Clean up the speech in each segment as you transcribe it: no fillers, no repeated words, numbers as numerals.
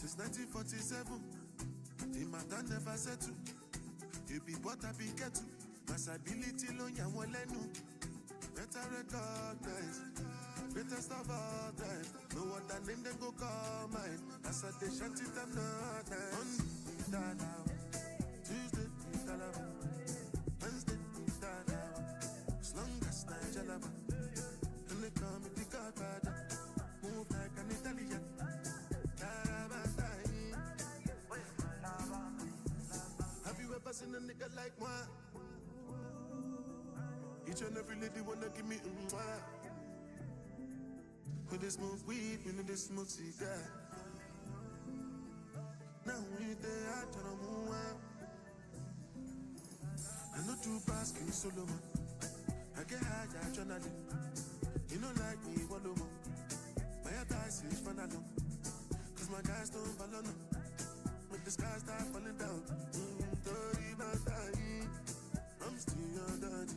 Since 1947, the matter never settled. You be what I be get to. Masability loan ya walenu. Better recognize. Greatest of all time. No other name then go call mine. As I they shanty them not nice. Tuesday, Wednesday, as long as Nigeria. And they call me the Godfather. Move like an Italian. Have you ever seen a nigga like one? Each and every lady wanna give me when they smoke weed, when they smoke cigar. Now we there, I turn on one. I know two pass me solo. I get high, I journaling. You know like me, one more. My advice is fun alone. Cause my guys don't follow no. Make the sky start falling down. Dirty my time. I'm still on dirty.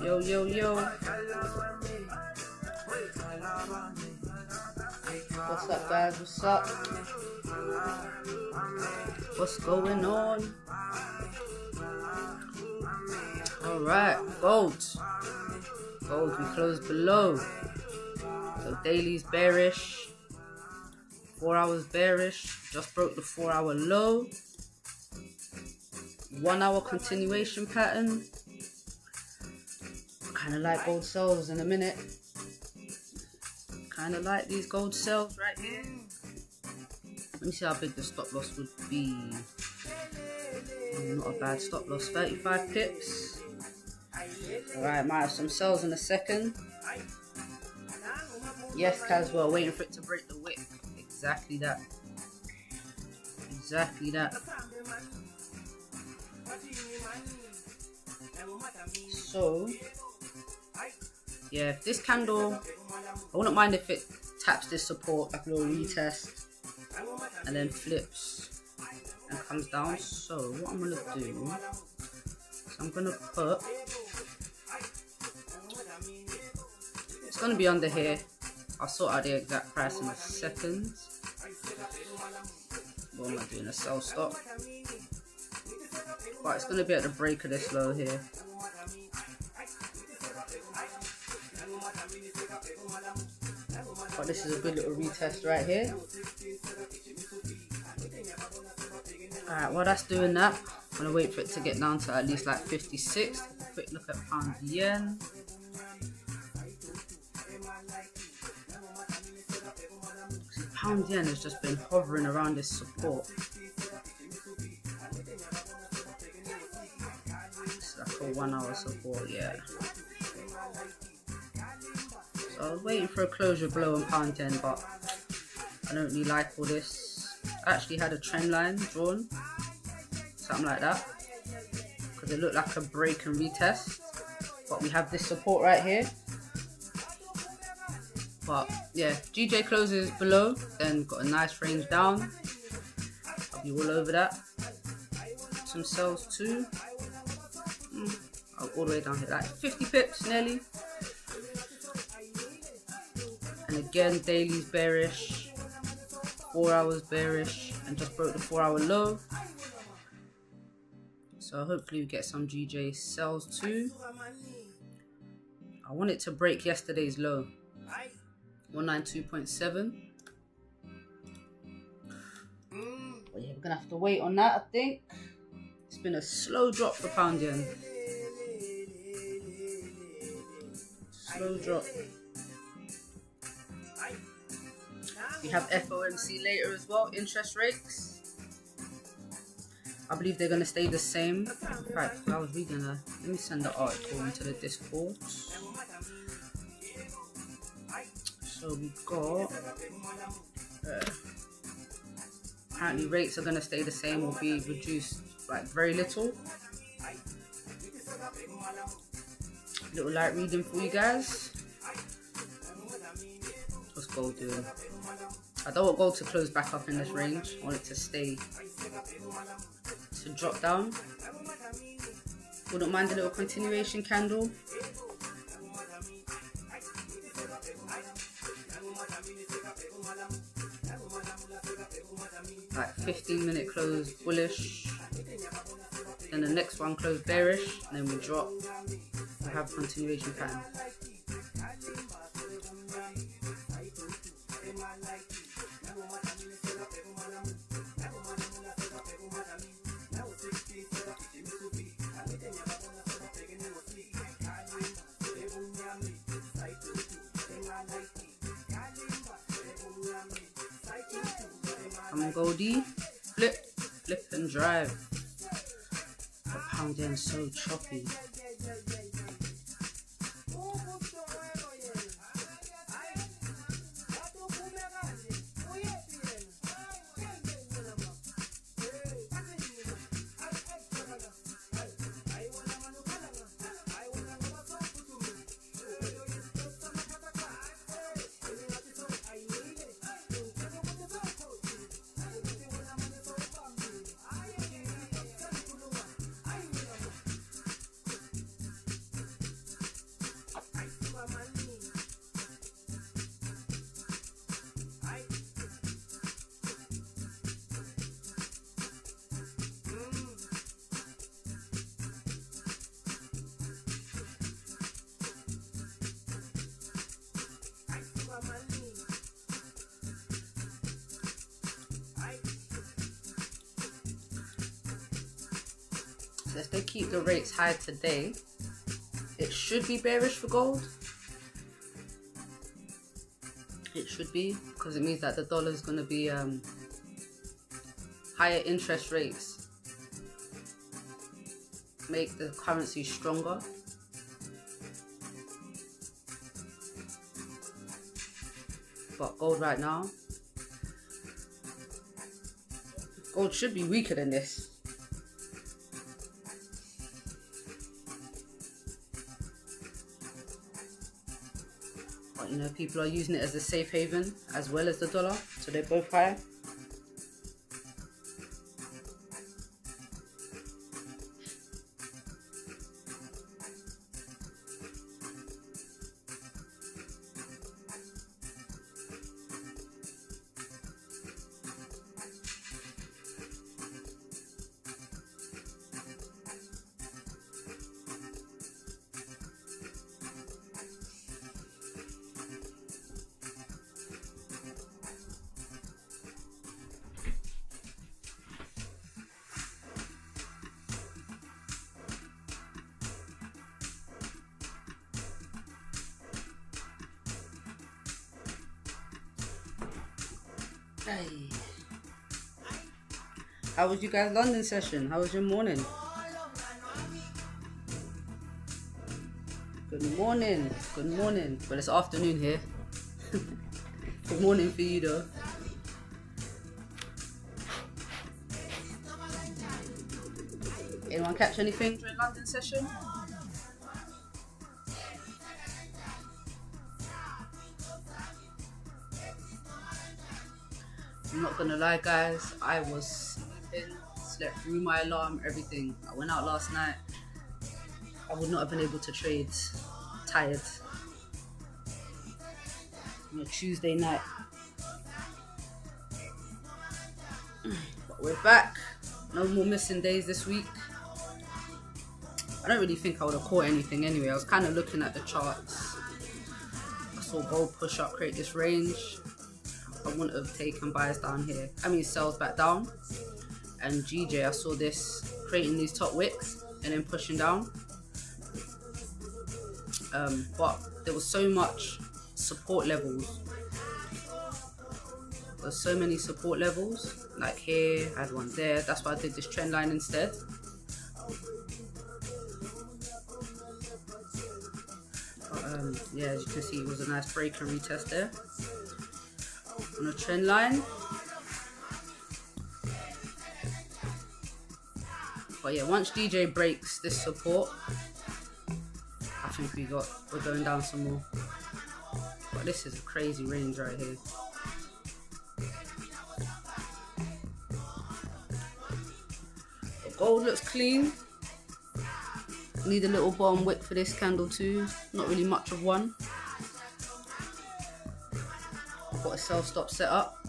Yo, yo, yo. What's up, guys? What's up? What's going on? Alright, gold. Gold, we closed below. So daily's bearish. 4 hours bearish. Just broke the 4 hour low. 1 hour continuation pattern. Kind of like gold sells in a minute. Kind of like these gold sells right here. Let me see how big the stop loss would be. Not a bad stop loss, 35 pips. Alright, might have some sells in a second. Yes, Caswell, waiting for it to break the wick. Exactly that. Exactly that. So, yeah, if this candle, I wouldn't mind if it taps this support, like a little retest, and then flips and comes down. So what I'm gonna do, I'm gonna put, it's gonna be under here. I'll sort out the exact price in a second. What am I doing? A sell stop. But it's gonna be at the break of this low here. But this is a good little retest right here. Alright, while that's doing that, I'm gonna wait for it to get down to at least like 56. Quick look at pound yen. Pound yen has just been hovering around this support. It's like a 1 hour support, yeah. So I was waiting for a closure below on pound yen, but I don't really like all this. I actually had a trend line drawn, something like that, because it looked like a break and retest. But we have this support right here. But yeah, GJ closes below, then got a nice range down. I'll be all over that. Some sells too. All the way down here, like 50 pips nearly. And again, daily's bearish, 4 hours bearish, and just broke the 4-hour low. So hopefully we get some GJ sells too. I want it to break yesterday's low, 192.7. But yeah, we're gonna have to wait on that, I think. It's been a slow drop for pound yen. Slow drop. We have FOMC later as well, interest rates. I believe they're gonna stay the same. In fact, I was reading let me send the article into the Discord. So we got apparently rates are gonna stay the same or be reduced like very little. Little light reading for you guys. What's gold doing? I don't want gold to close back up in this range. I want it to stay, to drop down. Wouldn't mind a little continuation candle. Like 15-minute close bullish. Then the next one close bearish. And then we drop. We have continuation pattern. Come on, Goldie. Flip and drive. The pound yen so choppy. So if they keep the rates high today, it should be bearish for gold. It should be, because it means that the dollar is going to be higher interest rates make the currency stronger. But gold right now, gold should be weaker than this. But you know, people are using it as a safe haven as well as the dollar, so they're both high. Hey. How was you guys' London session? How was your morning? Good morning. Good morning. Well, it's afternoon here. Good morning for you though. Anyone catch anything during London session? I'm not gonna lie guys, I was sleeping, slept through my alarm, everything. I went out last night. I would not have been able to trade, tired. on a Tuesday night. But we're back. No more missing days this week. I don't really think I would have caught anything anyway. I was kind of looking at the charts. I saw gold push up, create this range. I wouldn't have taken buys down here. I mean sells back down. And GJ, I saw this creating these top wicks and then pushing down. But there was so much support levels. There's so many support levels. Like here, I had one there. That's why I did this trend line instead. Yeah, as you can see, it was a nice break and retest there on a trend line. But yeah, once DJ breaks this support, I think we're going down some more. But this is a crazy range right here. But gold looks clean. Need a little bottom wick for this candle too. Not really much of one. I've got a sell stop set up.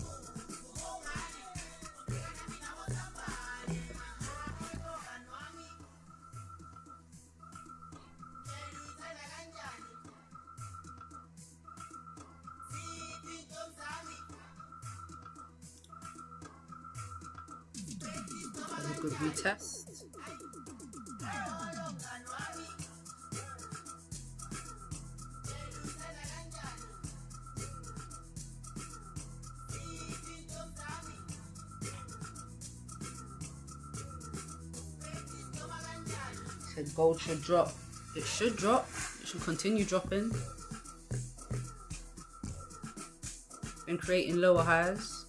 That's a good retest. Said gold should drop. It should drop. It should continue dropping. Been creating lower highs.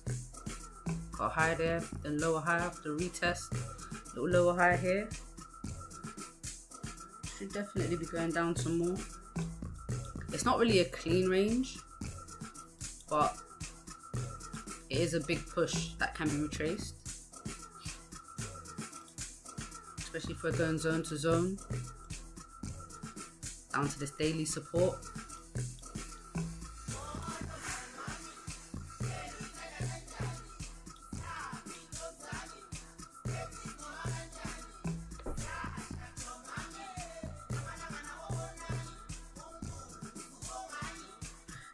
Got a high there, then lower high after retest. Little lower high here. Should definitely be going down some more. It's not really a clean range, but it is a big push that can be retraced. Especially if we're going zone to zone, down to this daily support.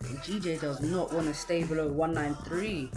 And GJ does not want to stay below 193.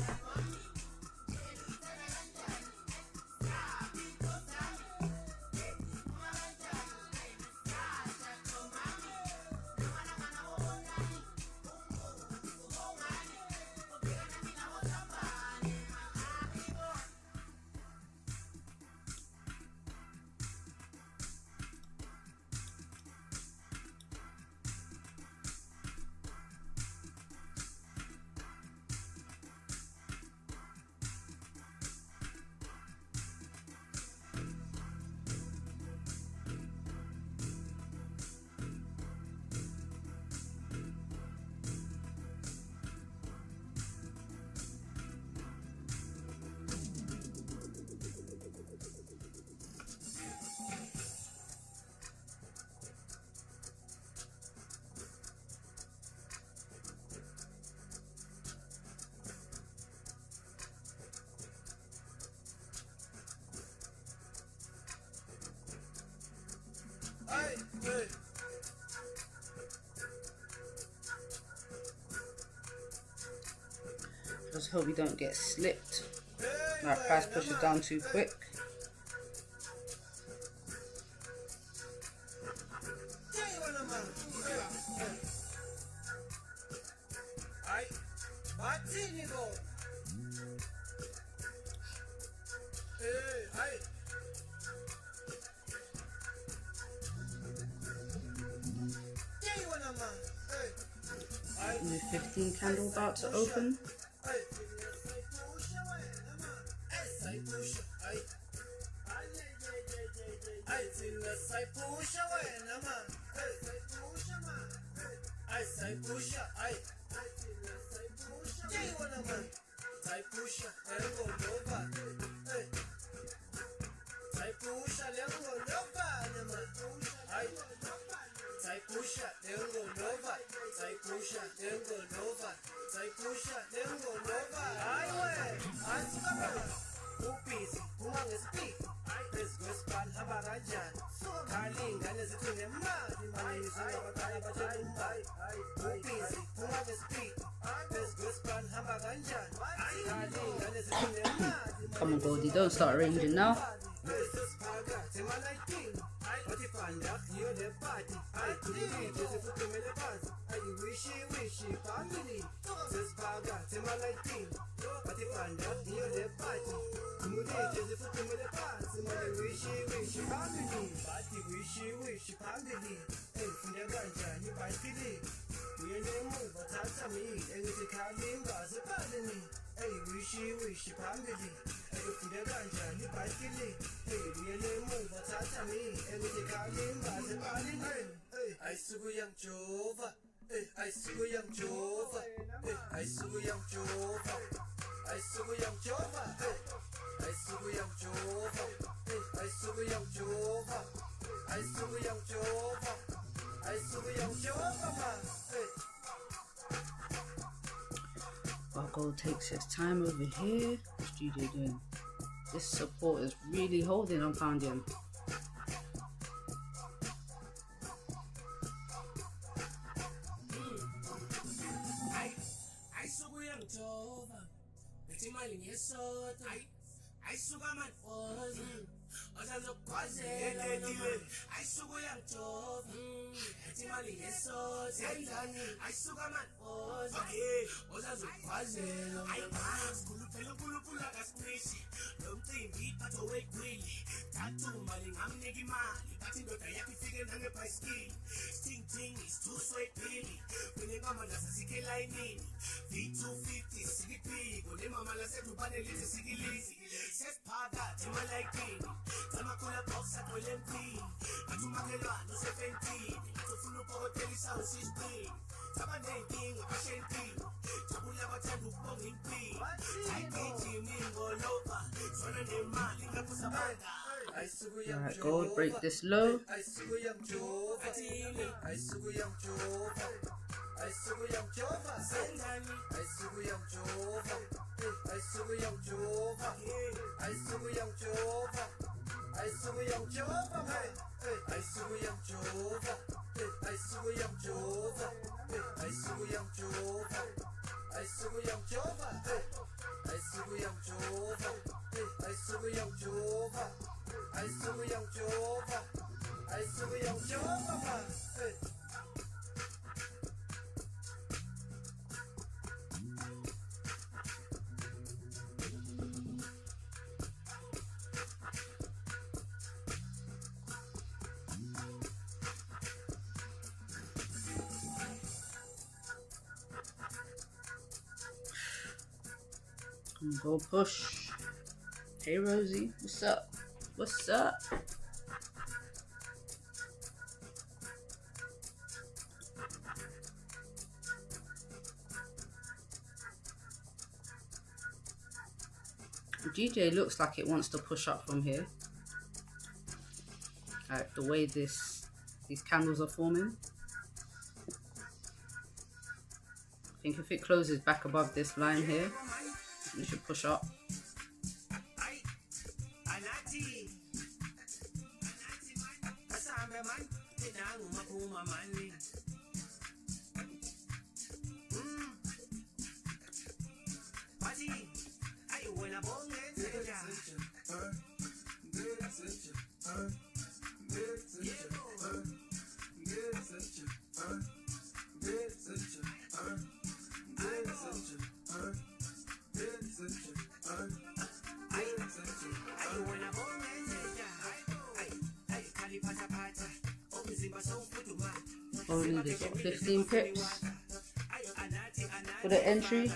Just hope we don't get slipped. That price pushes down too quick. New 15 candle about to open. Pusha, Come on, Goldie, don't start arranging now. While gold takes its time over here, what's GJ doing? This support is really holding on Poundium. Alright, gold, break this low. Go push. Hey Rosie, what's up? What's up? GJ looks like it wants to push up from here. Like the way these candles are forming. I think if it closes back above this line here, we should push up. Only they got 15 pips for the entry.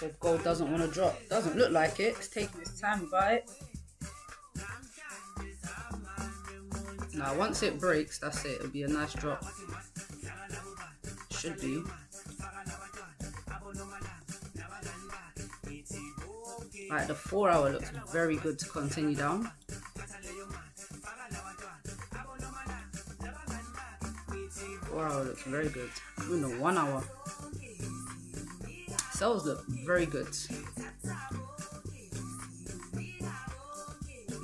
So gold doesn't want to drop. Doesn't look like it. It's taking its time about it. Now once it breaks, that's it. It'll be a nice drop. Should be. Like the 4 hour looks very good to continue down. Wow, looks very good. Even the 1 hour cells look very good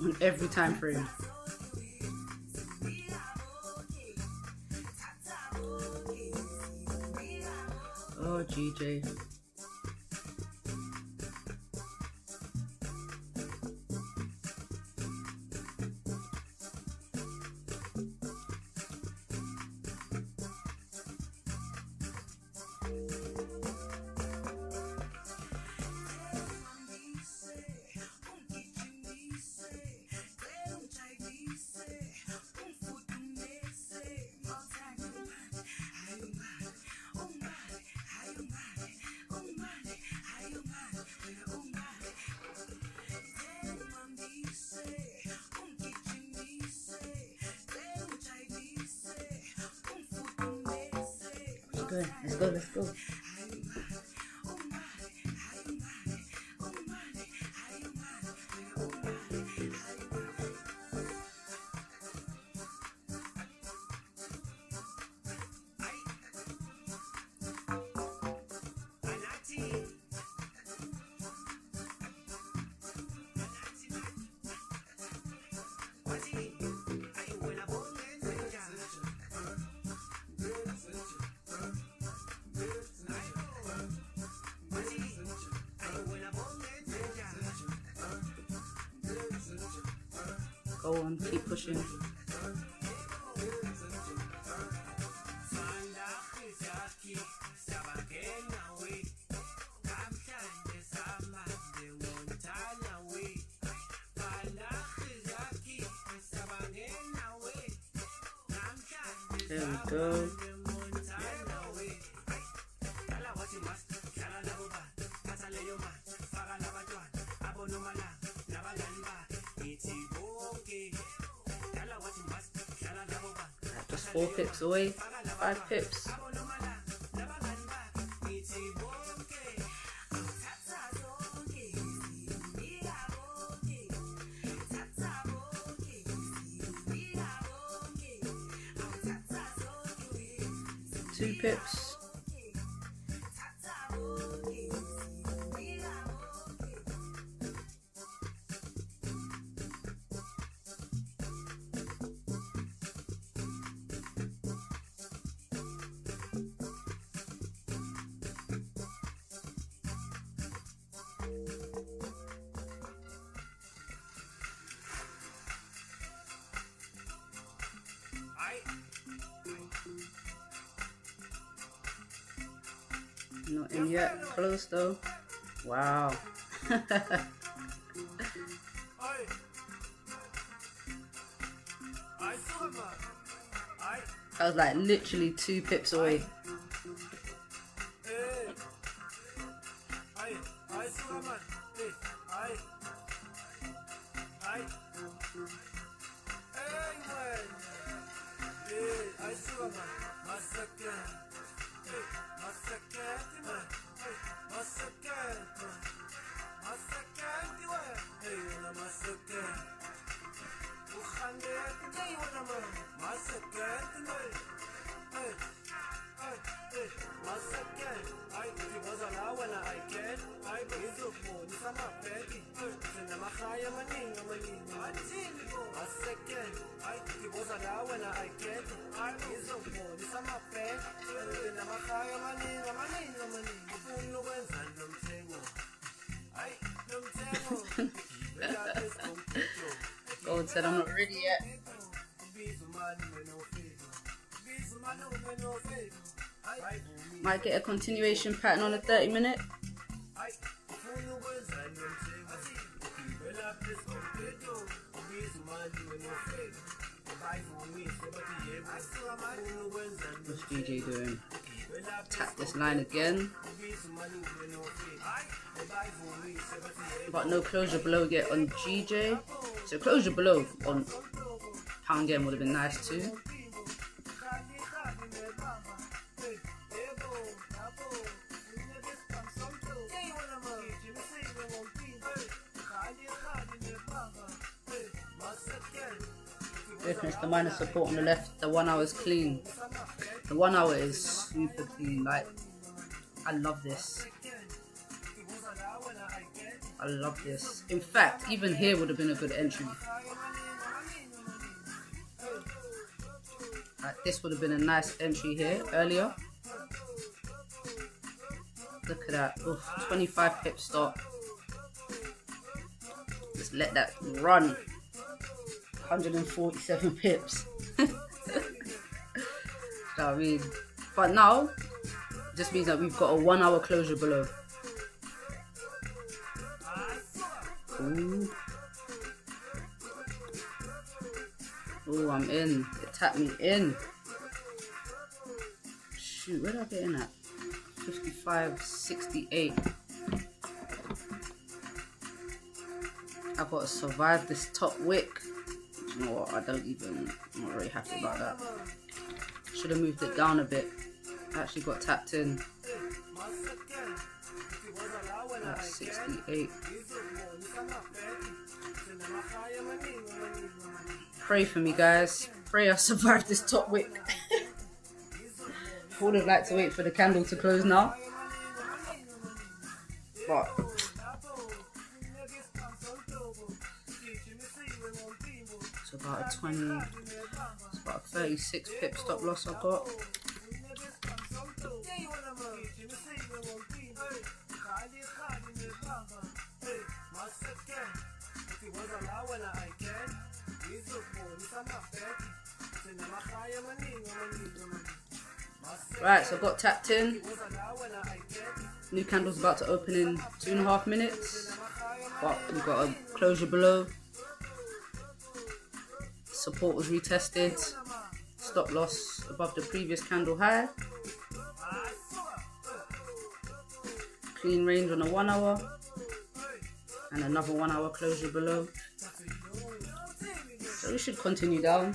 on every time frame. Oh, GJ. Let's go, let's go. Go on, keep pushing. There we go. Just 4 pips away, 5 pips. Two pips. Not in yet. Close though. Wow. I was like literally 2 pips away. Gold said I'm not ready yet. Might get a continuation pattern on a 30-minute. What's DJ doing? Tap this line again. But no closure below yet on GJ. So closure below on Pound yen would have been nice too. It's the minor support on the left. The 1 hour is clean. The 1 hour is super clean. Like, I love this. I love this. In fact, even here would have been a good entry. Like, this would have been a nice entry here earlier. Look at that. Oof, 25 pip stop. Just let that run. 147 pips. You know what I mean? But now, it just means that we've got a 1 hour closure below. Ooh. Ooh, I'm in. It tapped me in. Shoot, where did I get in at? 55.68. I've got to survive this top wick. You know what? I'm not really happy about that. Should have moved it down a bit. I actually got tapped in. That's 68. Pray for me, guys. Pray I survive this top wick. I would have liked to wait for the candle to close now. But it's about a 20, it's about a 36 pip stop loss I've got. Right, so I've got tapped in. New candle's about to open in 2.5 minutes. But we've got a closure below. Support was retested. Stop loss above the previous candle high. Clean range on a 1 hour. And another 1 hour closure below. So we should continue down.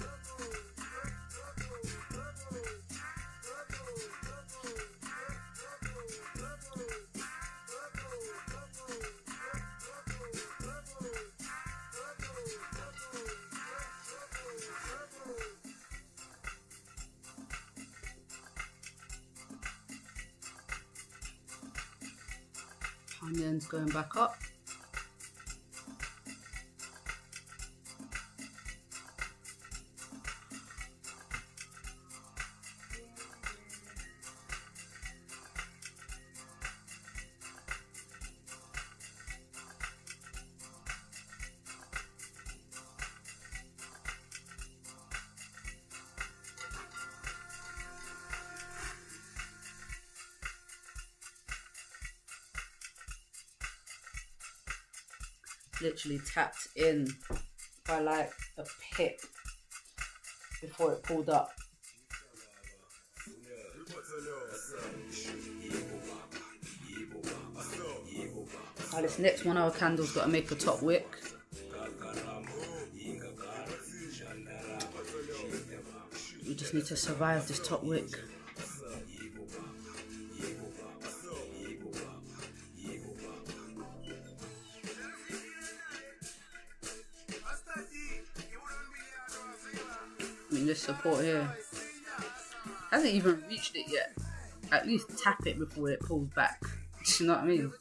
Onion's going back up. Literally tapped in by like a pip before it pulled up. Now this next 1 hour candle's got to make a top wick. We just need to survive this top wick. This support here hasn't even reached it yet. At least tap it before it pulls back. You know what I mean?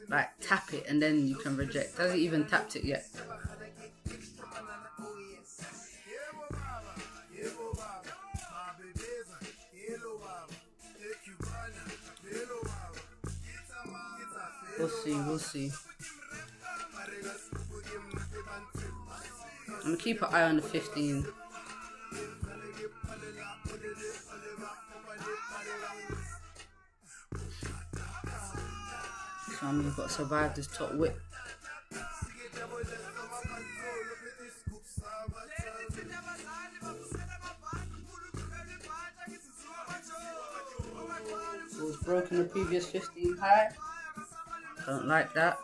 Like tap it and then you can reject. Hasn't even tapped it yet. We'll see. I'm gonna keep an eye on the 15. So I'm gonna gotta survive this top whip. broken the previous 15 high. Don't like that.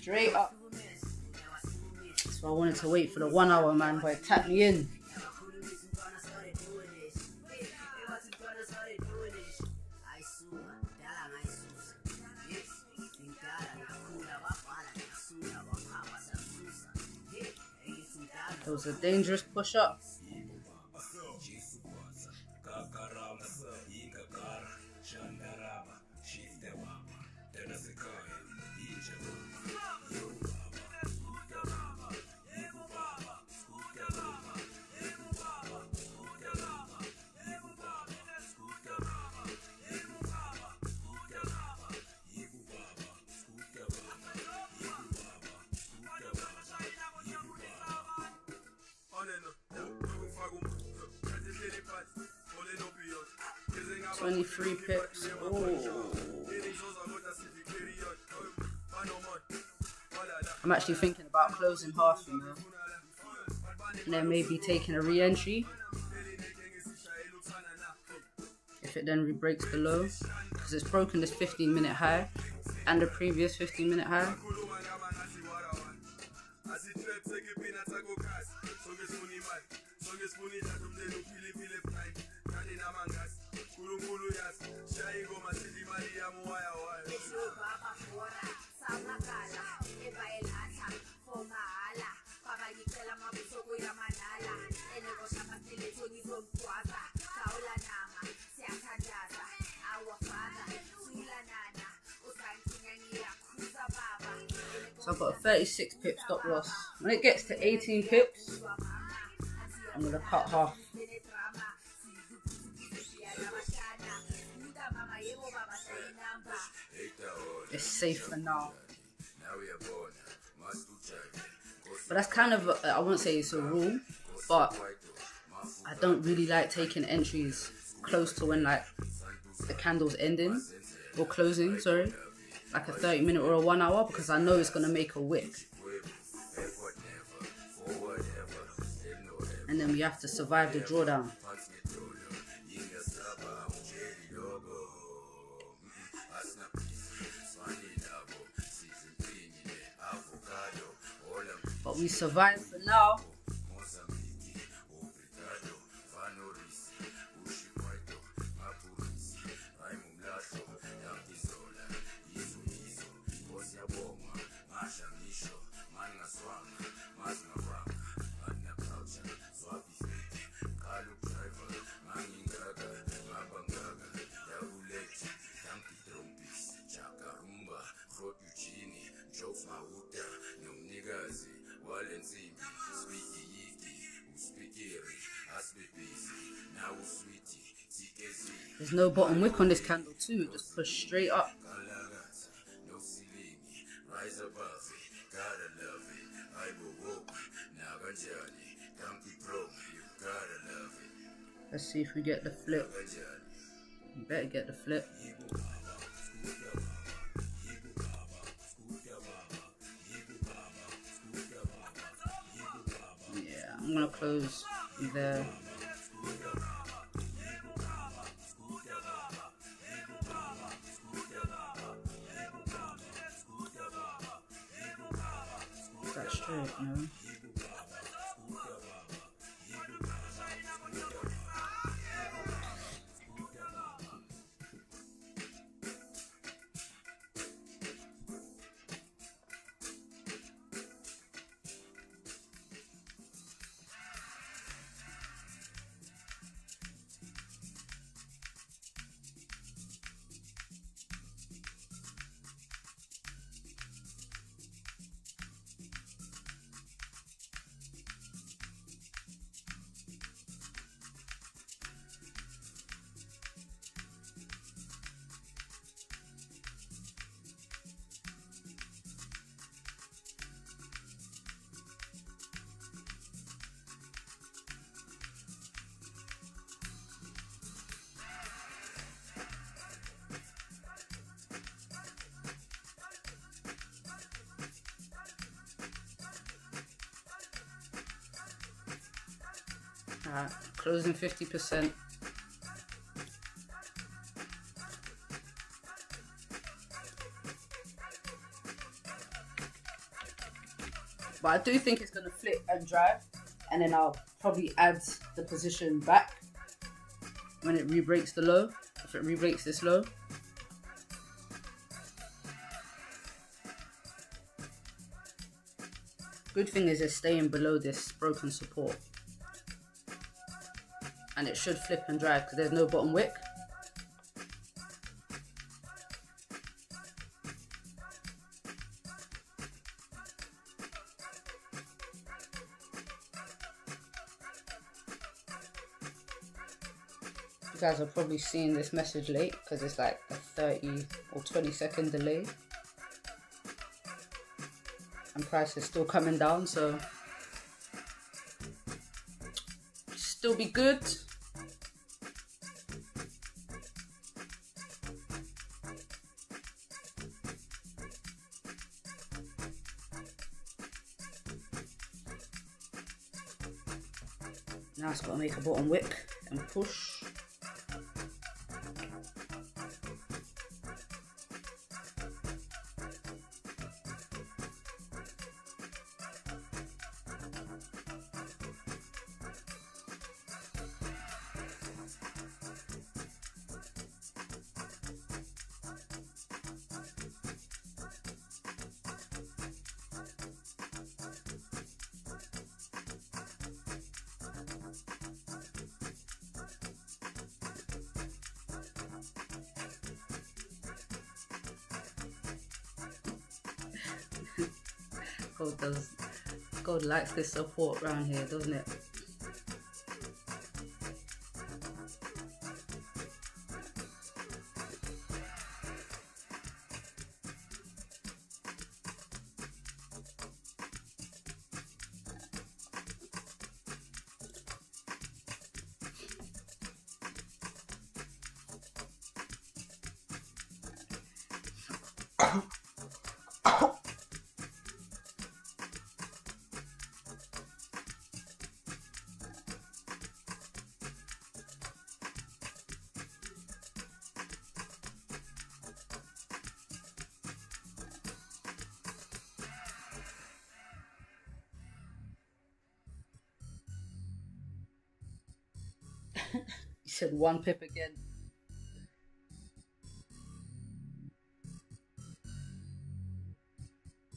Straight up. So I wanted to wait for the 1 hour, man, but it tapped me in. It was a dangerous push up. $23 pips. Ooh. I'm actually thinking about closing half, you know, and then maybe taking a re-entry if it then re-breaks below, because it's broken this 15-minute high and the previous 15-minute high. So I've got a 36 pip stop loss. When it gets to 18 pips, I'm going to cut half. It's safe for now. But that's kind of, I won't say it's a rule, but I don't really like taking entries close to when like the candle's ending, or closing, sorry. Like a 30-minute or a 1 hour, because I know it's going to make a wick. And then we have to survive the drawdown. But we survived for now. There's no bottom wick on this candle too, it just pushed straight up. Let's see if we get the flip. We better get the flip. Yeah, I'm gonna close there. That's straight, no? Alright, closing 50%. But I do think it's going to flip and drive, and then I'll probably add the position back when it re-breaks the low, if it re-breaks this low. Good thing is it's staying below this broken support. And it should flip and drive because there's no bottom wick. You guys are probably seeing this message late because it's like a 30 or 20-second delay. And price is still coming down, so still be good. Now it's got to make a bottom wick and push. God likes this support around here, doesn't it? You said 1 pip again.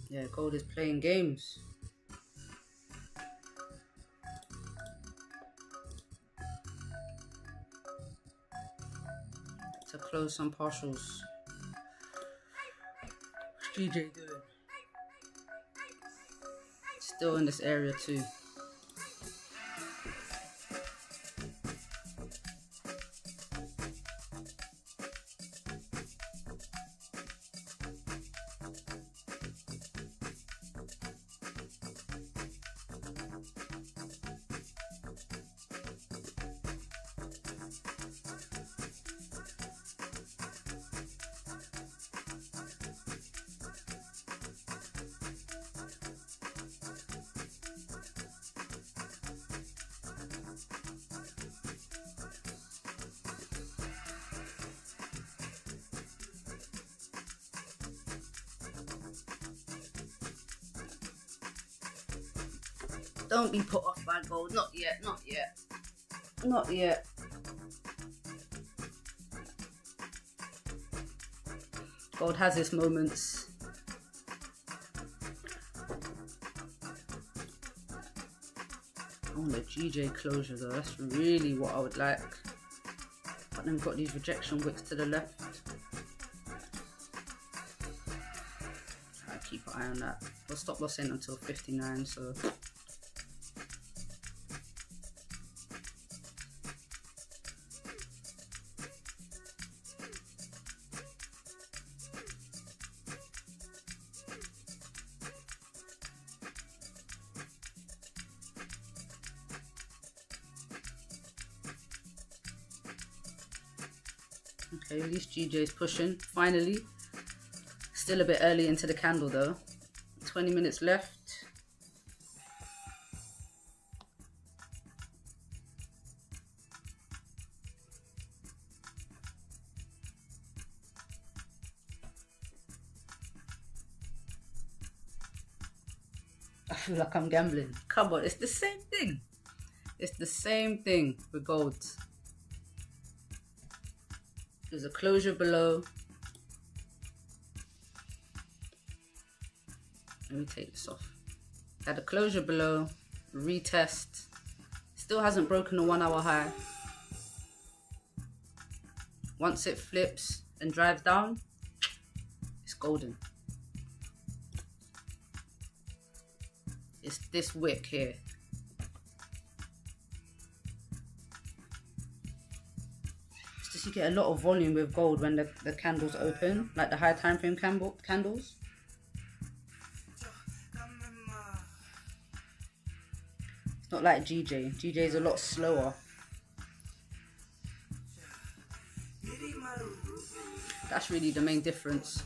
Yeah, gold is playing games. To close some partials. What's GJ doing? Still in this area too. Don't be put off by gold. Not yet, not yet. Not yet. Gold has its moments. I want a GJ closure though. That's really what I would like. But then we've got these rejection wicks to the left. I'll keep an eye on that. We'll stop loss in until 59, so... Okay, at least GJ's pushing, finally. Still a bit early into the candle though. 20 minutes left. I feel like I'm gambling. Come on, it's the same thing. It's the same thing with gold. There's a closure below. Let me take this off. Had a closure below, retest. Still hasn't broken the 1 hour high. Once it flips and drives down, it's golden. It's this wick here. It's just you get a lot of volume with gold when the candles open, like the high time frame candles. It's not like GJ. GJ is a lot slower. That's really the main difference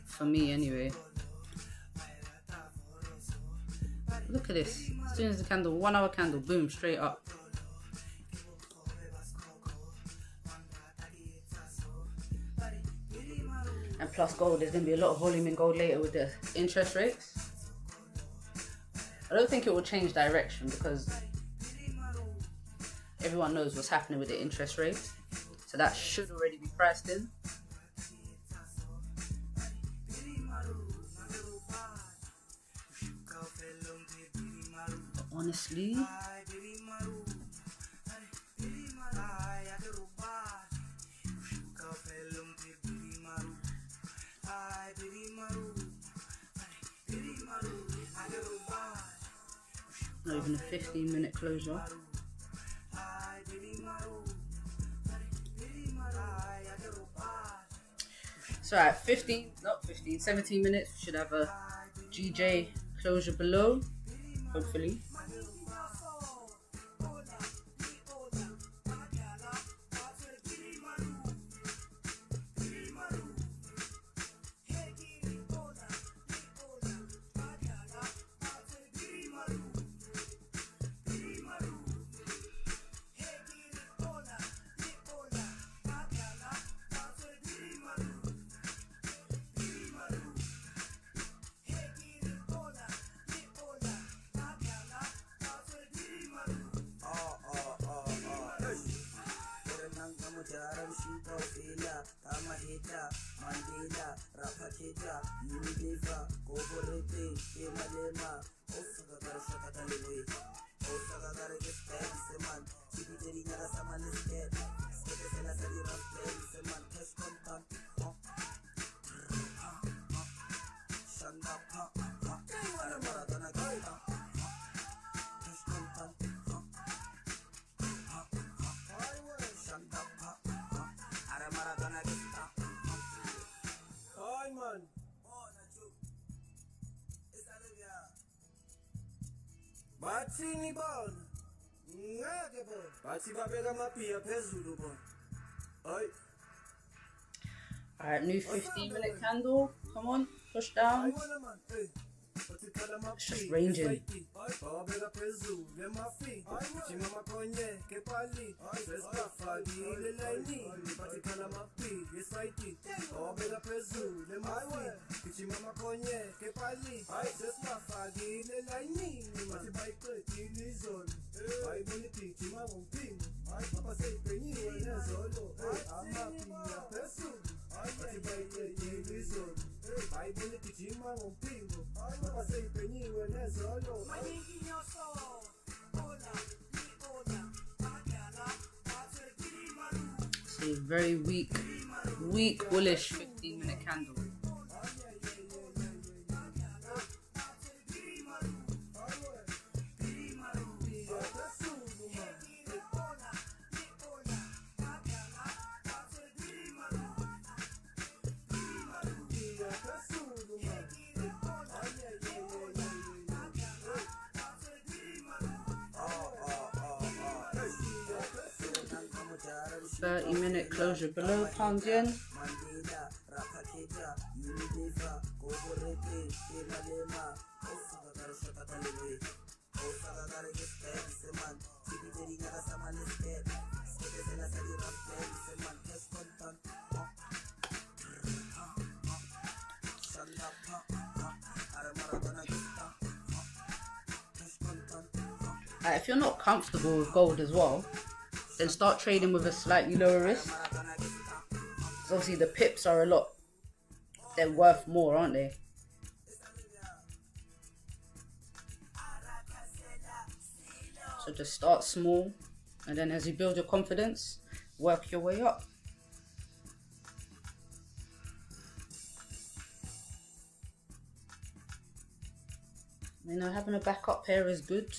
for me anyway. Look at this. As soon as the candle, 1 hour candle, boom, straight up. And plus gold, there's going to be a lot of volume in gold later with the interest rates. I don't think it will change direction because everyone knows what's happening with the interest rates. So that should already be priced in. But honestly, not even a 15-minute closure. So at 17 minutes, we should have a GJ closure below, hopefully. Alright, new 15-minute candle. Come on, push down. It's just ranging. It's a very weak bullish 15-minute candle. Minute closure below pound yen. If you're not comfortable with gold as well, then start trading with a slightly lower risk. Because obviously the pips are they're worth more, aren't they? So just start small, and then as you build your confidence, work your way up. You know, having a backup pair is good.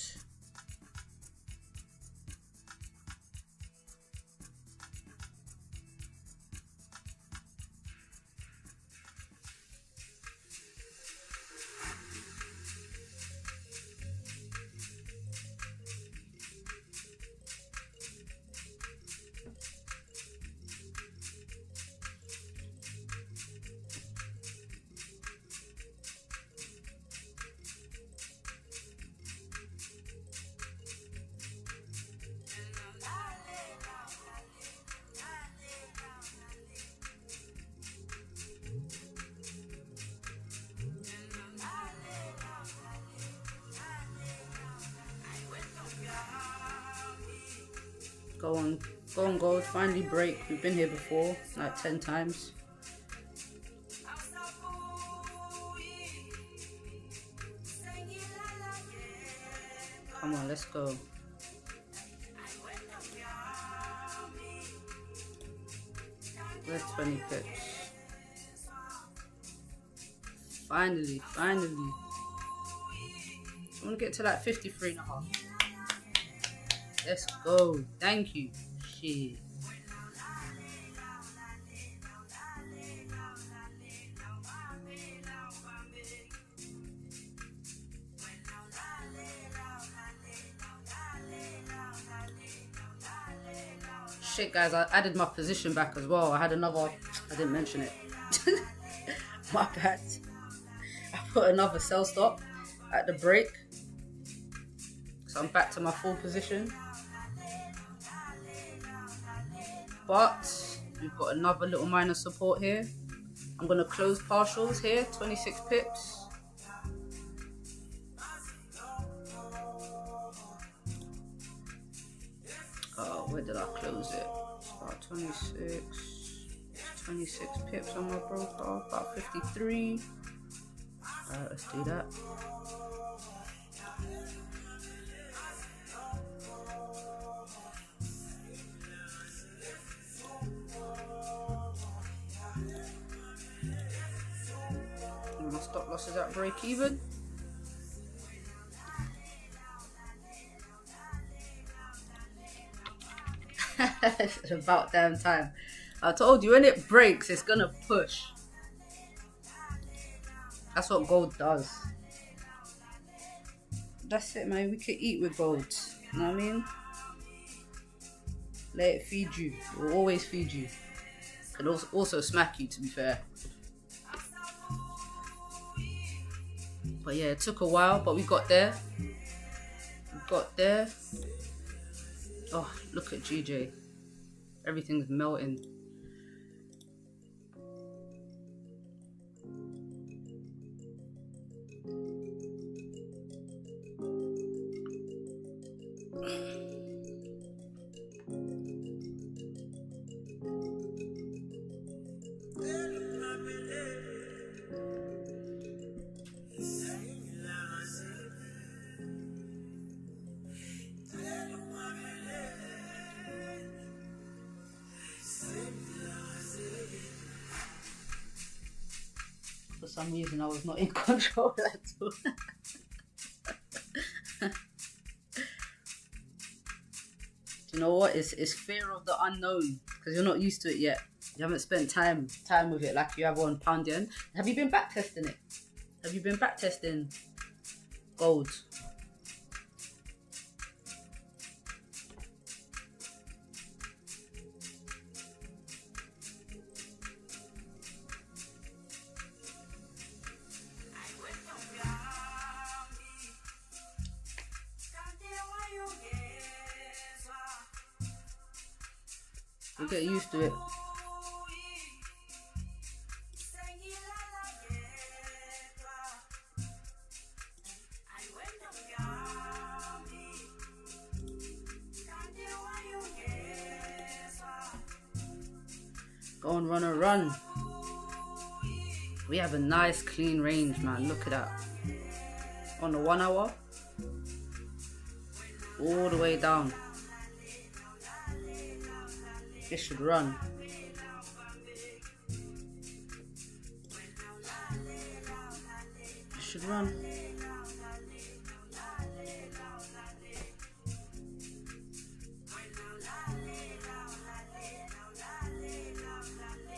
Go on gold, finally break. We've been here before, like 10 times. Come on, let's go. Where's 20 pips? Finally. I want to get to like 53.5. Let's go. Thank you. Shit. Shit, guys, I added my position back as well. I had another, I didn't mention it. My bad. I put another sell stop at the break. So I'm back to my full position. But we've got another little minor support here. I'm going to close partials here, 26 pips. Oh, where did I close it? It's about 26 pips on my broker, about 53. Alright, let's do that. My stop loss is at break even. It's about damn time. I told you, when it breaks, it's gonna push. That's what gold does. That's it, man. We can eat with gold. You know what I mean? Let it feed you. It will always feed you. It can also smack you, to be fair. But yeah, it took a while, but we got there. Oh, look at GJ. Everything's melting. For some reason, I was not in control at all. Do you know what? It's fear of the unknown, because you're not used to it yet. You haven't spent time with it like you have on pound yen. Have you been back testing it? Have you been back testing gold? You get used to it. Go on, runner, run. We have a nice clean range, man. Look at that. On the 1 hour, all the way down. This should run. It should run.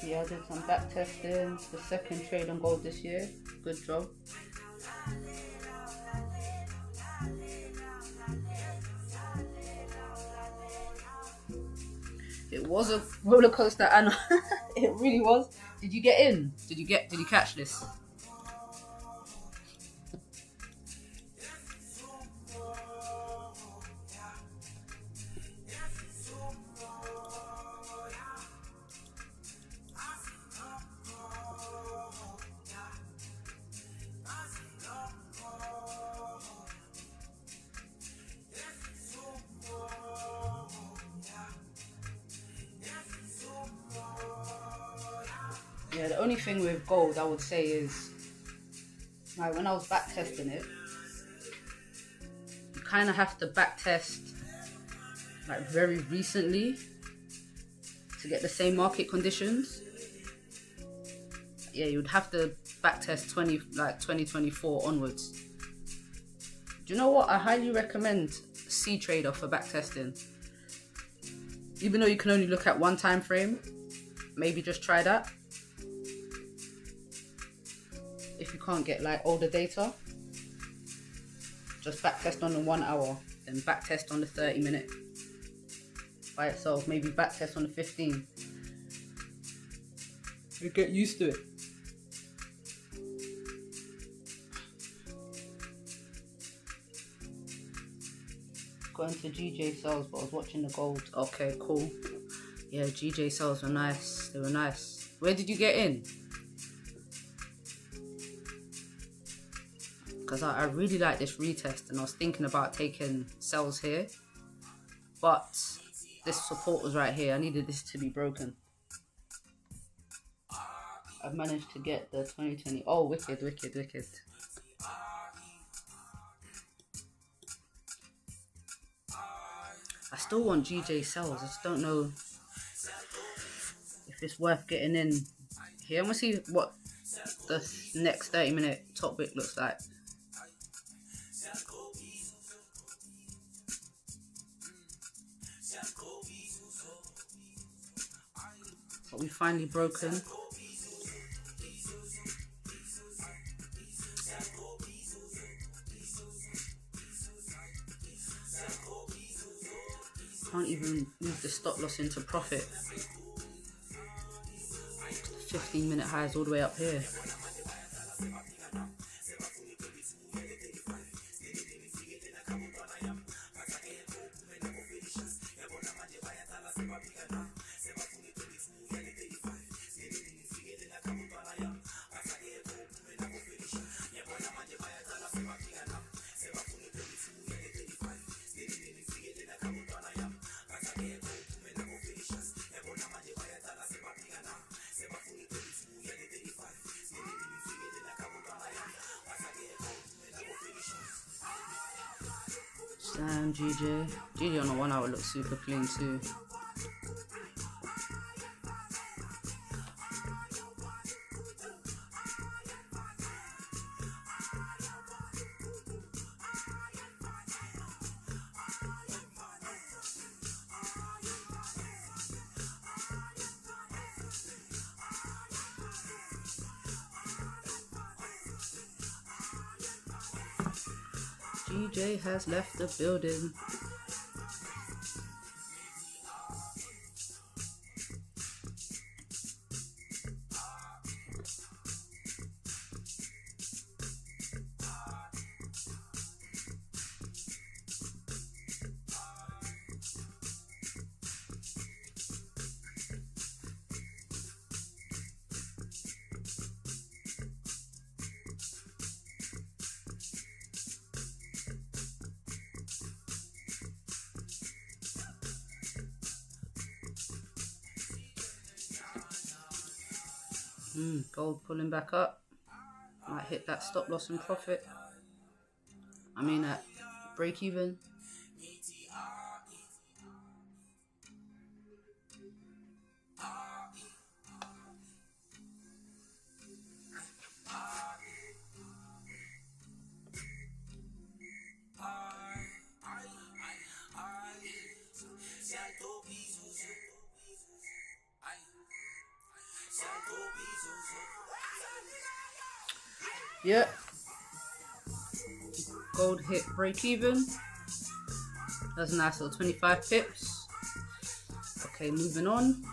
Yeah, I did some back testing. The second trade on gold this year. Good job. It was a roller coaster, Anna. It really was. Did you get in? Did you catch this? Yeah, the only thing with gold I would say is, like, when I was back testing it, you kind of have to back test like very recently to get the same market conditions. Yeah, you would have to back test 2024 onwards. Do you know what? I highly recommend C Trader for back testing. Even though you can only look at one time frame, maybe just try that. If you can't get like older data, just backtest on the 1 hour, then backtest on the 30-minute by itself, maybe backtest on the 15. You get used to it. Going to GJ sales, but I was watching the gold. Okay, cool. Yeah, GJ sales were nice. They were nice. Where did you get in? Because I really like this retest, and I was thinking about taking sells here, but this support was right here. I needed this to be broken. I've managed to get the 2020. Oh, wicked, wicked, wicked. I still want GJ sells. I just don't know if it's worth getting in here. I'm gonna see what the next 30-minute top wick looks like. But we finally broken. Can't even move the stop loss into profit. 15-minute highs all the way up here. Damn, GJ on the 1 hour looks super clean too. GJ has left the building. Gold pulling back up. Might hit that stop loss and profit. I mean at break even. Yep. Gold hit break even. That's a nice little 25 pips. Okay, moving on.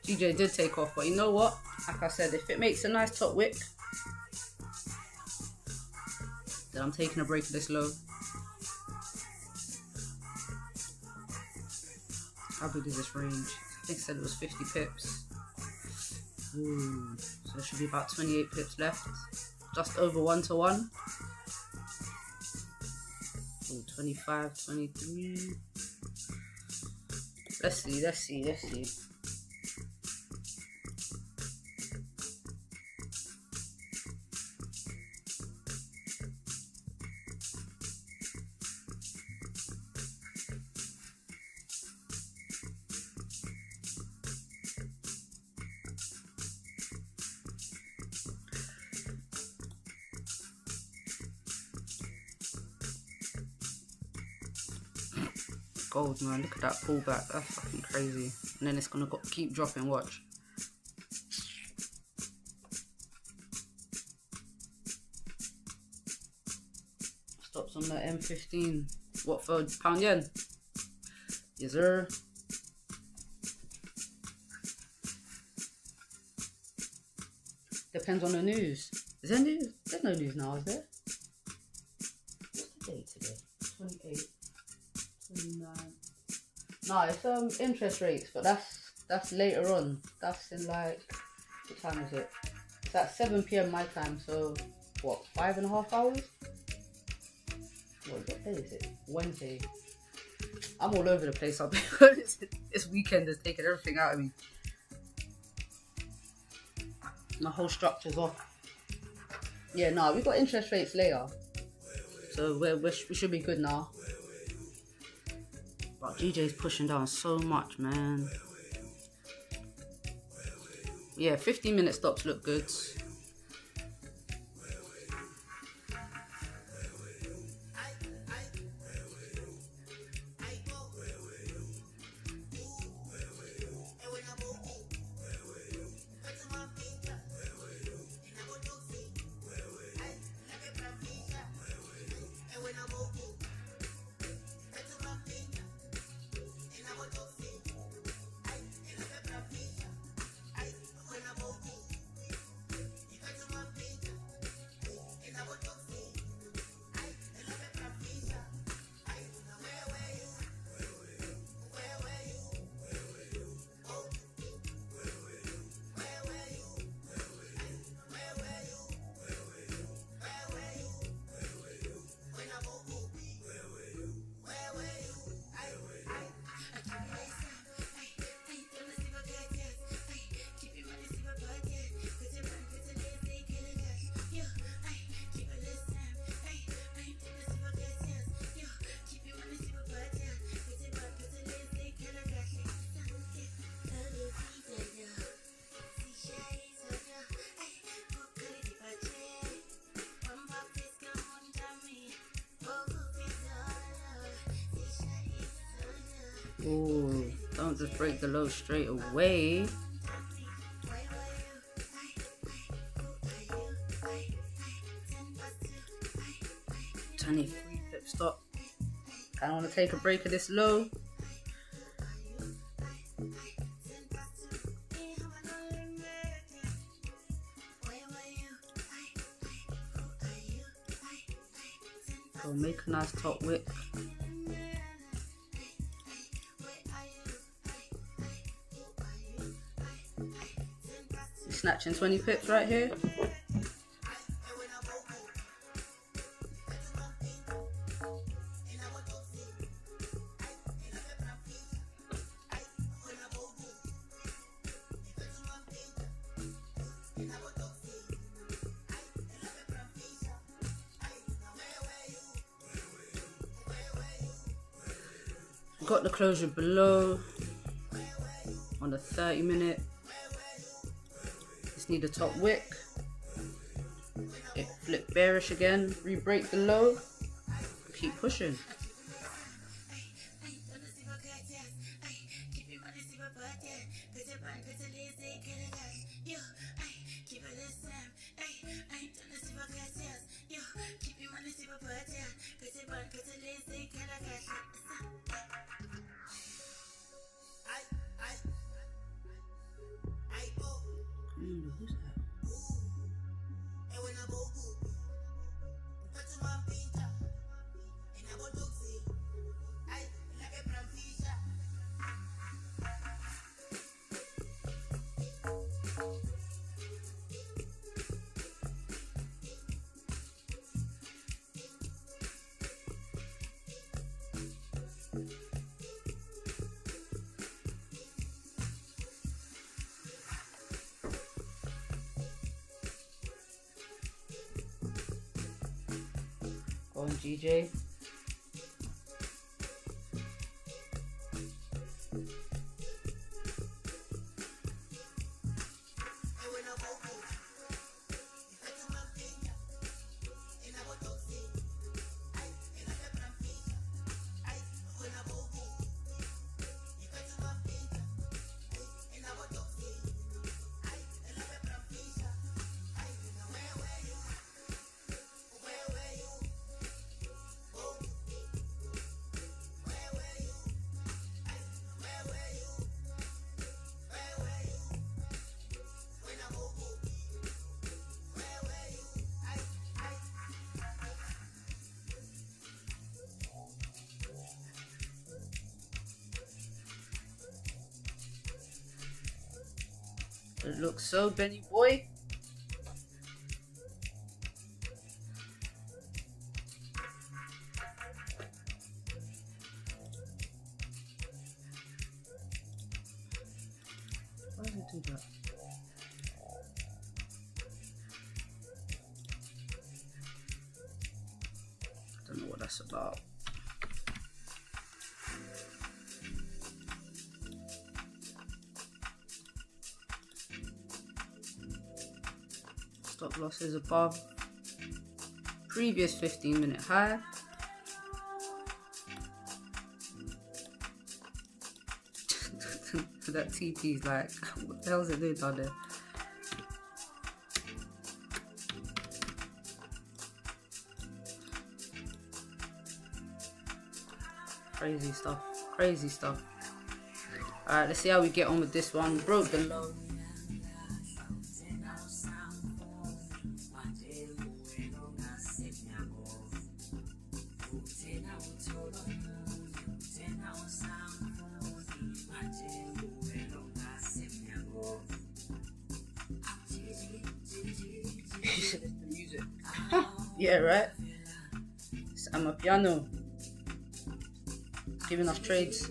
GJ did take off, but you know what? Like I said, if it makes a nice top wick, then I'm taking a break of this low. How big is this range? I think I said it was 50 pips. Ooh, so there should be about 28 pips left. Just over 1-to-1. Ooh, 25, 23. Let's see. Gold, man, look at that pullback. That's fucking crazy. And then it's gonna keep dropping. Watch. Stops on that M15. What for? Pound yen? Yes, sir. Depends on the news. Is there news? There's no news now, is there? What's the date today? 28. 29. No, it's interest rates, but that's later on. That's in like, what time is it? It's at 7 PM my time, so what, 5.5 hours? What day is it? Wednesday. I'm all over the place. I'll be honest. This weekend has taken everything out of me. My whole structure's off. Yeah, no, we got interest rates later, so we should be good now. But GJ's pushing down so much, man. Yeah, 15-minute stops look good. Ooh, don't just break the low straight away. $23 pip stop. I want to take a break of this low. Go make a nice top wick. Snatching 20 pips right here. got the closure below on the 30-minute. Just need a top wick. It flipped bearish again. Re-break the low. Keep pushing. Who's that? Go on, GJ. It looks so Benny boy. Why did it do that? I don't know what that's about. Stop losses above previous 15-minute high. That TP is like, what the hell is it doing down there? Crazy stuff, crazy stuff. Alright, let's see how we get on with this one. Broke the low. The music. Yeah, right? I'm a piano. Giving us trades.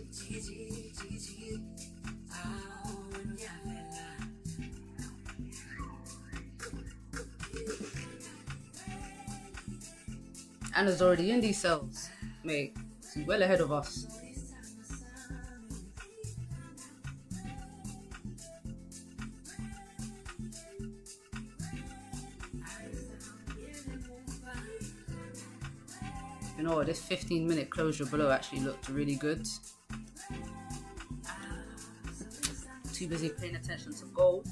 Anna's already in these cells, mate. She's well ahead of us. You know what, this 15-minute closure below actually looked really good. Too busy paying attention to gold.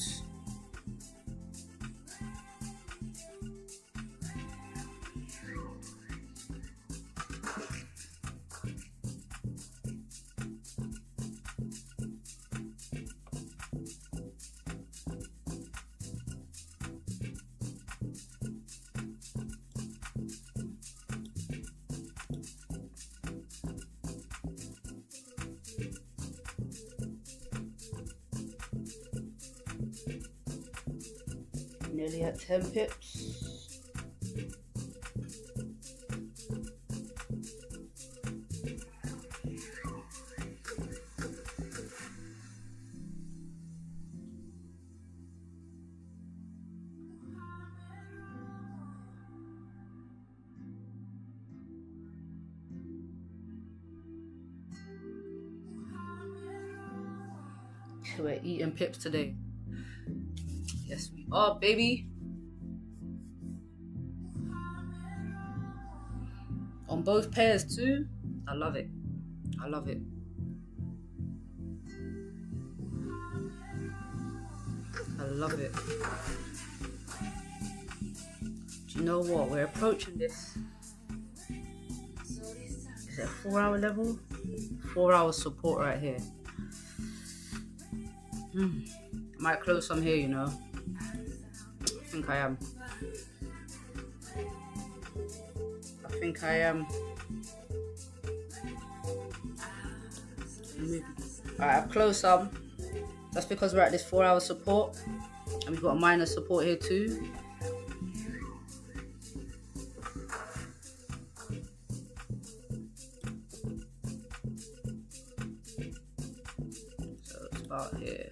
Nearly at 10 pips. We're eating pips today. Yes, we are, baby. On both pairs too. I love it. I love it. I love it. Do you know what? We're approaching this. Is it a 4-hour level? 4-hour support right here. Might close some here, you know. I think I am. Alright, I've closed some. That's because we're at this 4-hour support. And we've got a minor support here too. So it's about here.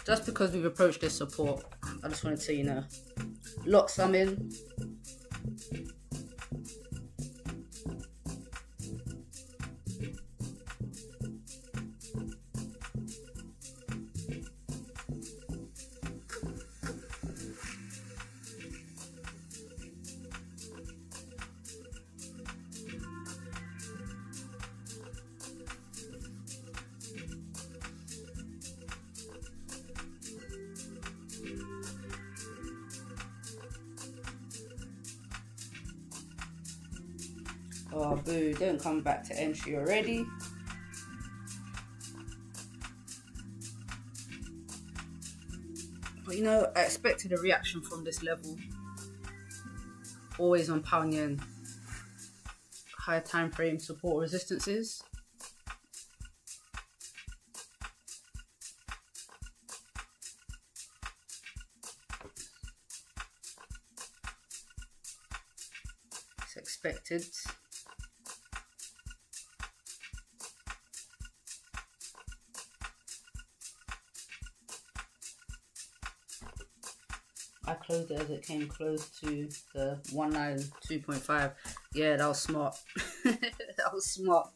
Just because we've approached this support, I just wanted to, you know, lock some in. Oh, boo, don't come back to entry already. But you know, I expected a reaction from this level. Always on pound yen. Higher time frame support resistances. It's expected. I closed it as it came close to the 192.5. Yeah, that was smart. That was smart.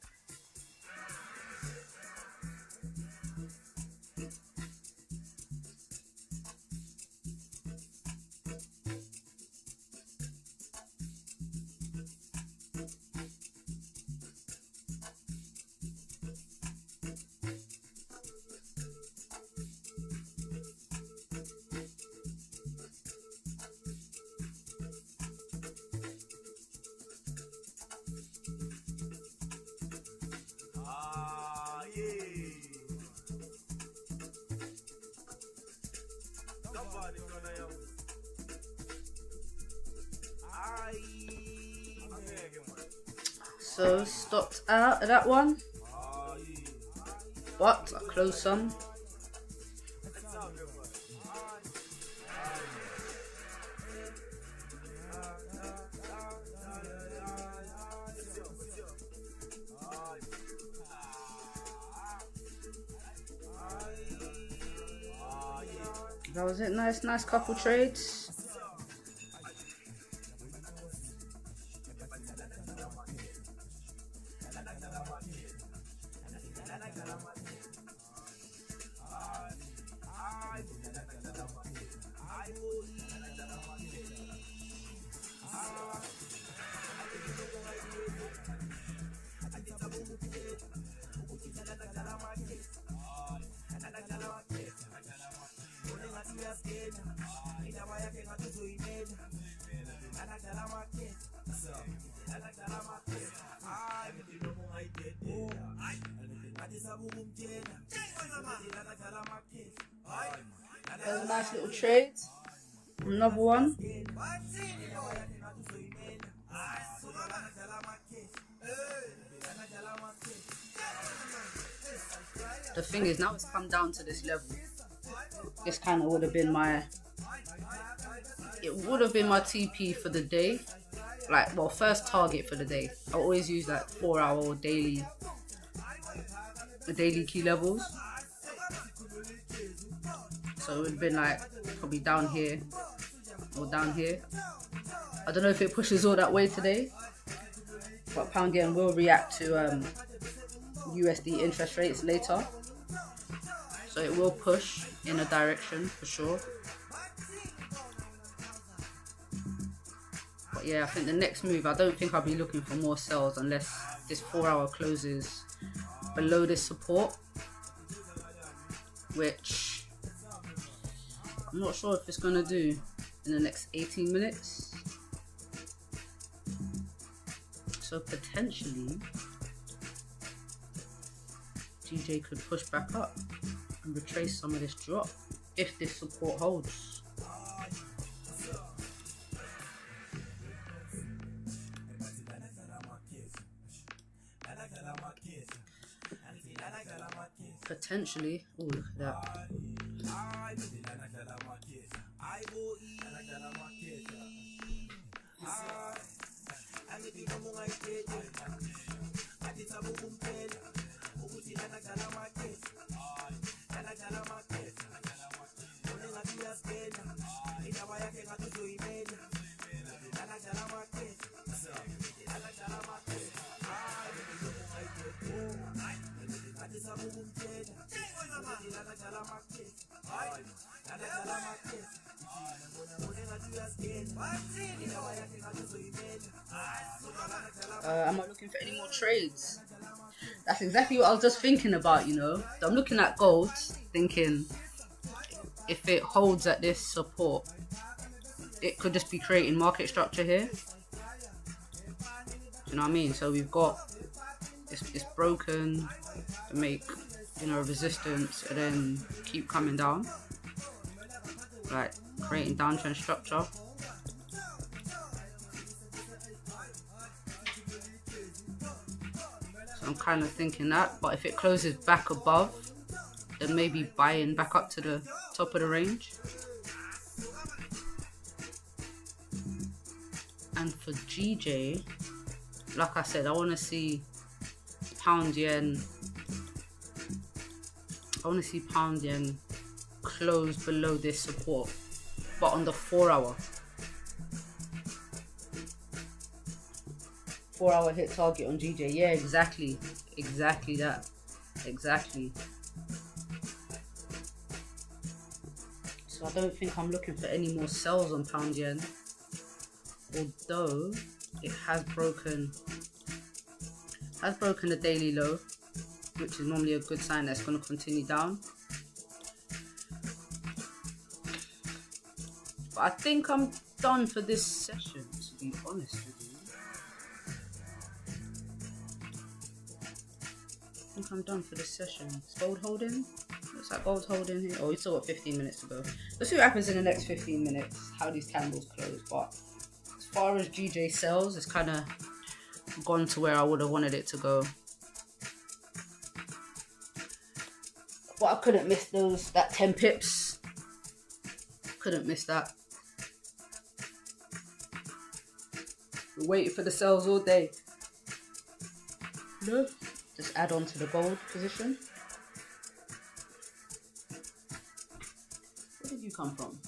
So stopped out of that one, but I closed some. That was it. Nice couple trades. There's a nice little trade. Another one. The thing is, now it's come down to this level. This kind of would have been my... It would have been my TP for the day. Like, well, first target for the day. I always use like 4-hour or daily key levels. So it would have been like probably down here. or down here. I don't know if it pushes all that way today, but pound yen will react to USD interest rates later, so it will push in a direction for sure. But yeah, I think the next move, I don't think I'll be looking for more sells unless this 4-hour closes below this support, which I'm not sure if it's going to do in the next 18 minutes. So potentially GJ could push back up and retrace some of this drop if this support holds. Potentially. Oh, look at that. Am I looking for any more trades? That's exactly what I was just thinking about, you know. So I'm looking at gold, thinking if it holds at this support, it could just be creating market structure here. You know what I mean? So we've got it's broken to make, you know, resistance and then keep coming down, like creating downtrend structure. So I'm kind of thinking that, but if it closes back above, then maybe buying back up to the top of the range. And for GJ, like I said, I want to see pound yen. I want to see pound yen close below this support, but on the 4-hour. 4-hour hit target on GJ. Yeah, exactly that. Exactly. So I don't think I'm looking for any more sells on pound yen, although it has broken the daily low, which is normally a good sign that's going to continue down. But I think I'm done for this session, to be honest with you. I think I'm done for this session. Is gold holding? Looks like gold's holding here. Oh, we still got 15 minutes to go. Let's see what happens in the next 15 minutes, how these candles close. But as far as GJ sells, it's kind of gone to where I would have wanted it to go. But I couldn't miss that 10 pips. Couldn't miss that. We're waiting for the sells all day. No. Just add on to the gold position. Where did you come from?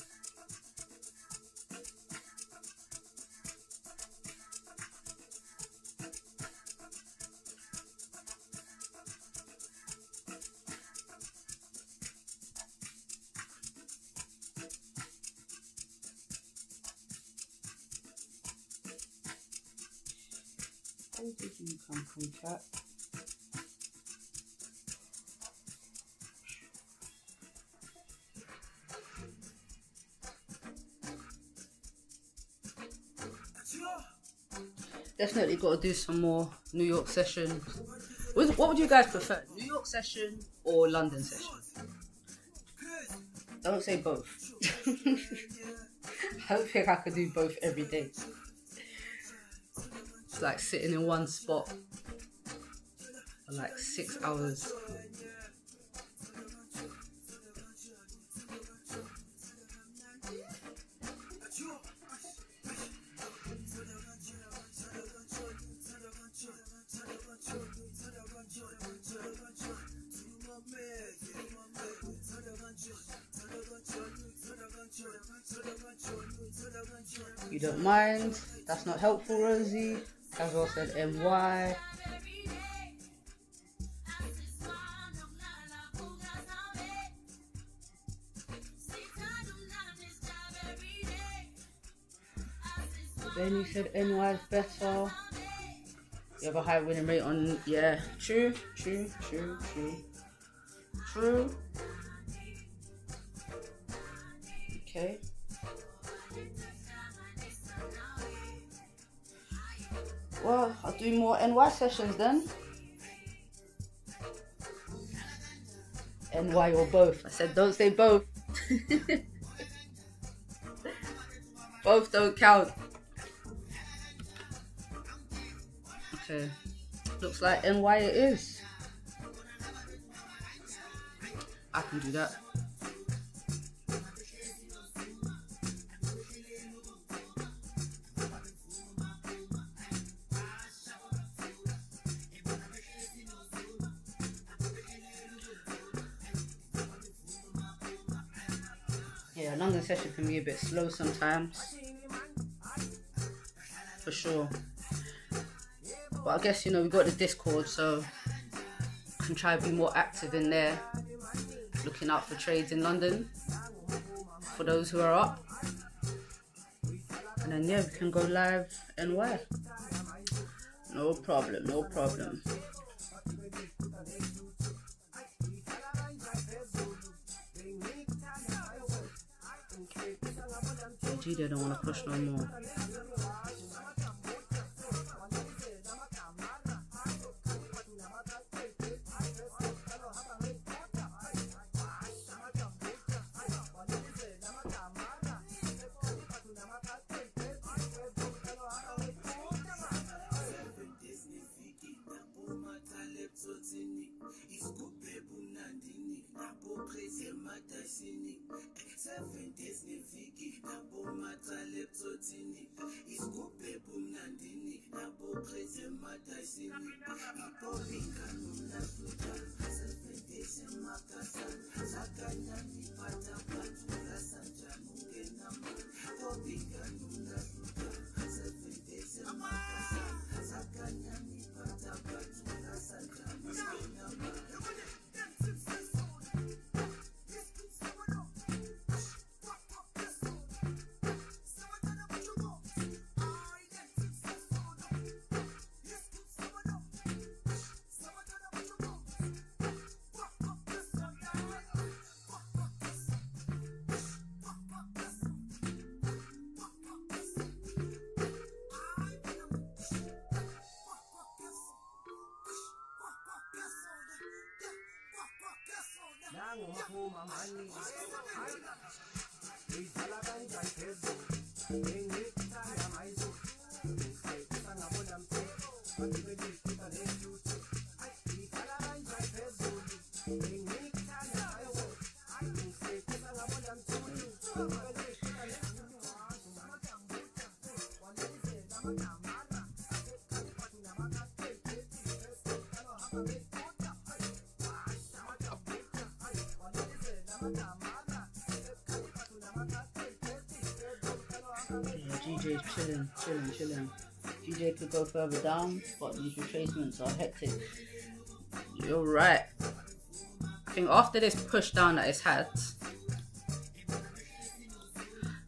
Where did you come from, chat? Definitely got to do some more New York sessions. What would you guys prefer? New York session or London session? Don't say both. I don't think I could do both every day. It's like sitting in one spot for like 6 hours. You don't mind. That's not helpful, Rosie. Caswell said NY. Benny said NY is better. You have a high winning rate on, yeah, true. Okay. Well, I'll do more NY sessions then. NY or both. I said don't say both. Both don't count. Okay. Looks like NY it is. I can do that. Yeah, London session can be a bit slow sometimes. For sure. But I guess, you know, we've got the Discord, so I can try to be more active in there, looking out for trades in London for those who are up. And then, yeah, we can go live NY. No problem, no problem. Gee, they don't want to push no more. GJ's chilling. GJ could go further down, but these retracements are hectic. You're right. I think after this push down that it's had,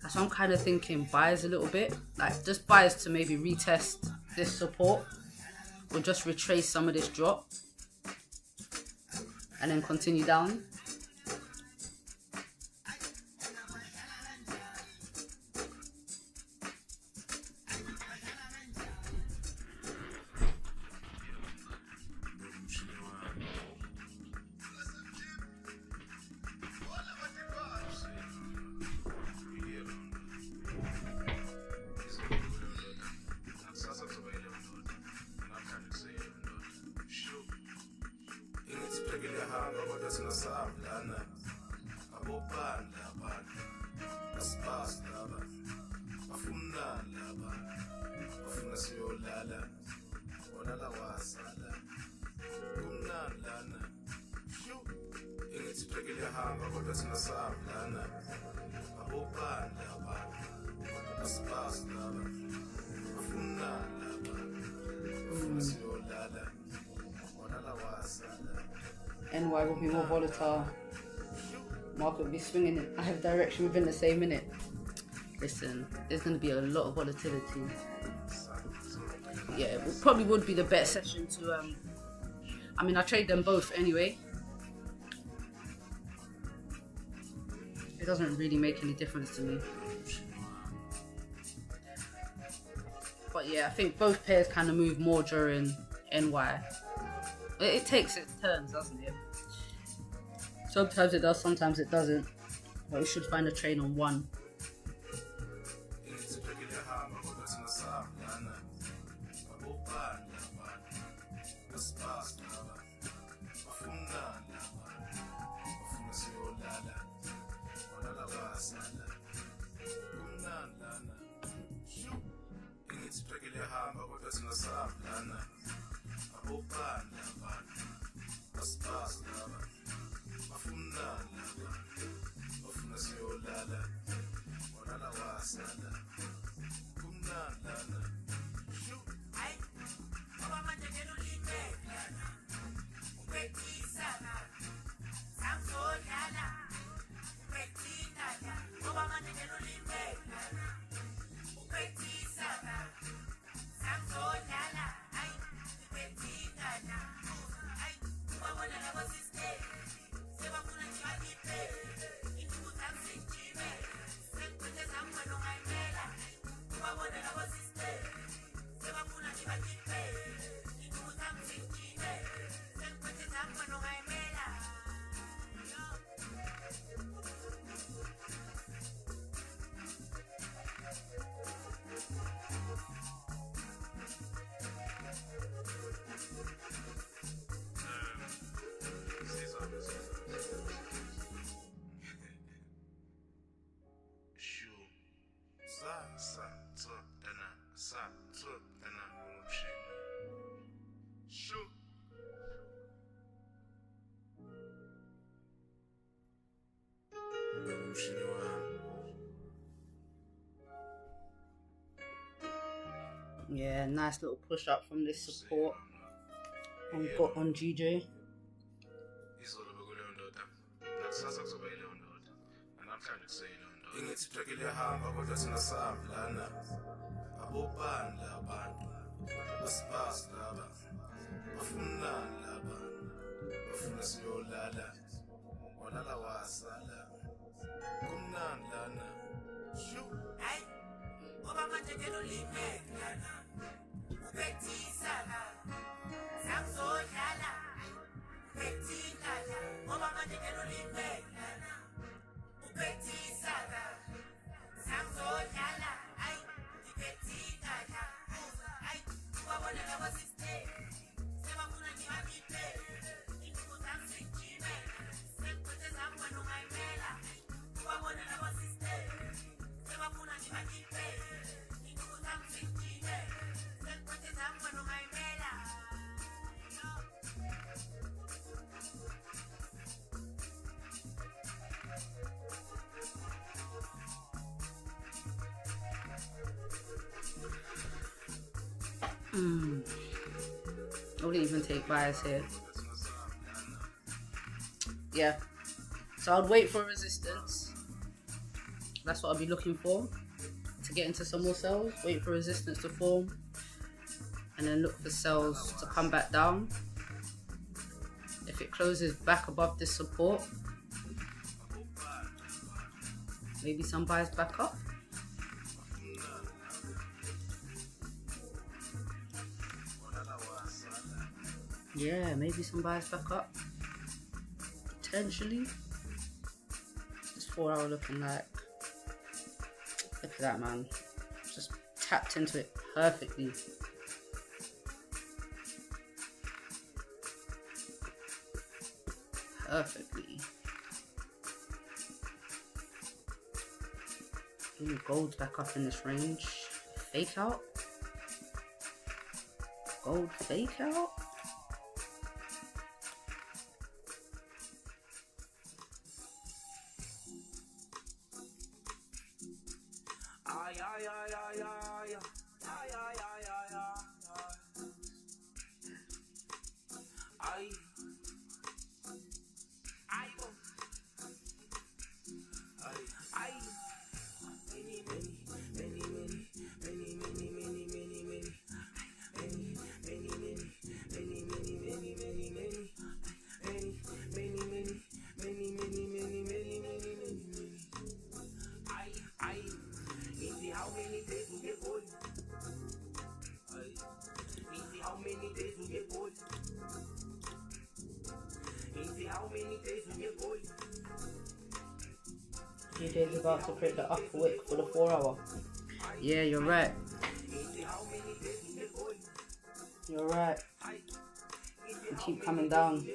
that's what I'm kind of thinking, buys a little bit. Like, just buys to maybe retest this support, or just retrace some of this drop, and then continue down. NY will be more volatile. Market will be swinging in either direction within the same minute. Listen, there's going to be a lot of volatility. Yeah, it probably would be the best session to I mean, I trade them both anyway. It doesn't really make any difference to me. But yeah, I think both pairs kind of move more during NY. It takes its turns, doesn't it? Sometimes it does, sometimes it doesn't. But you should find a trade on one. Yeah, nice little push up from this support on GJ. I wouldn't even take bias here. Yeah. So I'd wait for resistance. That's what I'll be looking for. To get into some more sells. Wait for resistance to form. And then look for sells to come back down. If it closes back above this support, maybe some buys back up. Yeah, maybe some buys back up. Potentially. This 4 hour looking like. Look at that, man. Just tapped into it perfectly. Perfectly. Ooh, gold's back up in this range. Fake out. Gold fake out. GJ's about to print the upper wick for the 4 hour. Yeah, you're right. You're right. You keep coming down.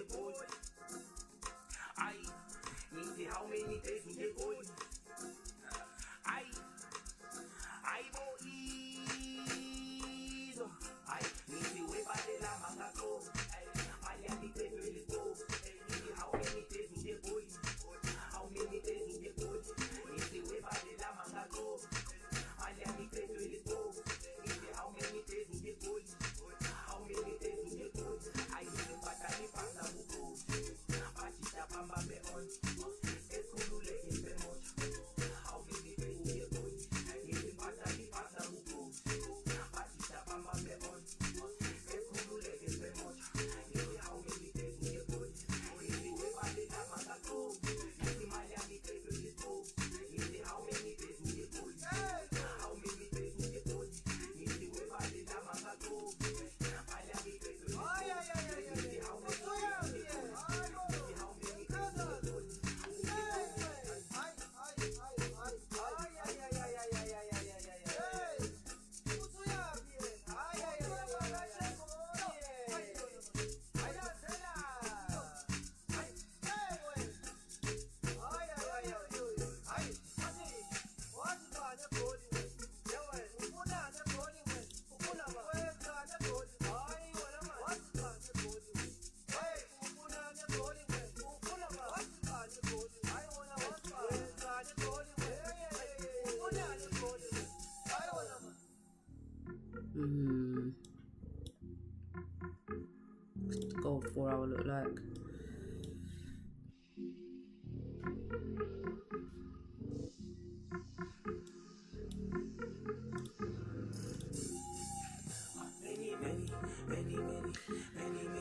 What's the gold 4 hour look like?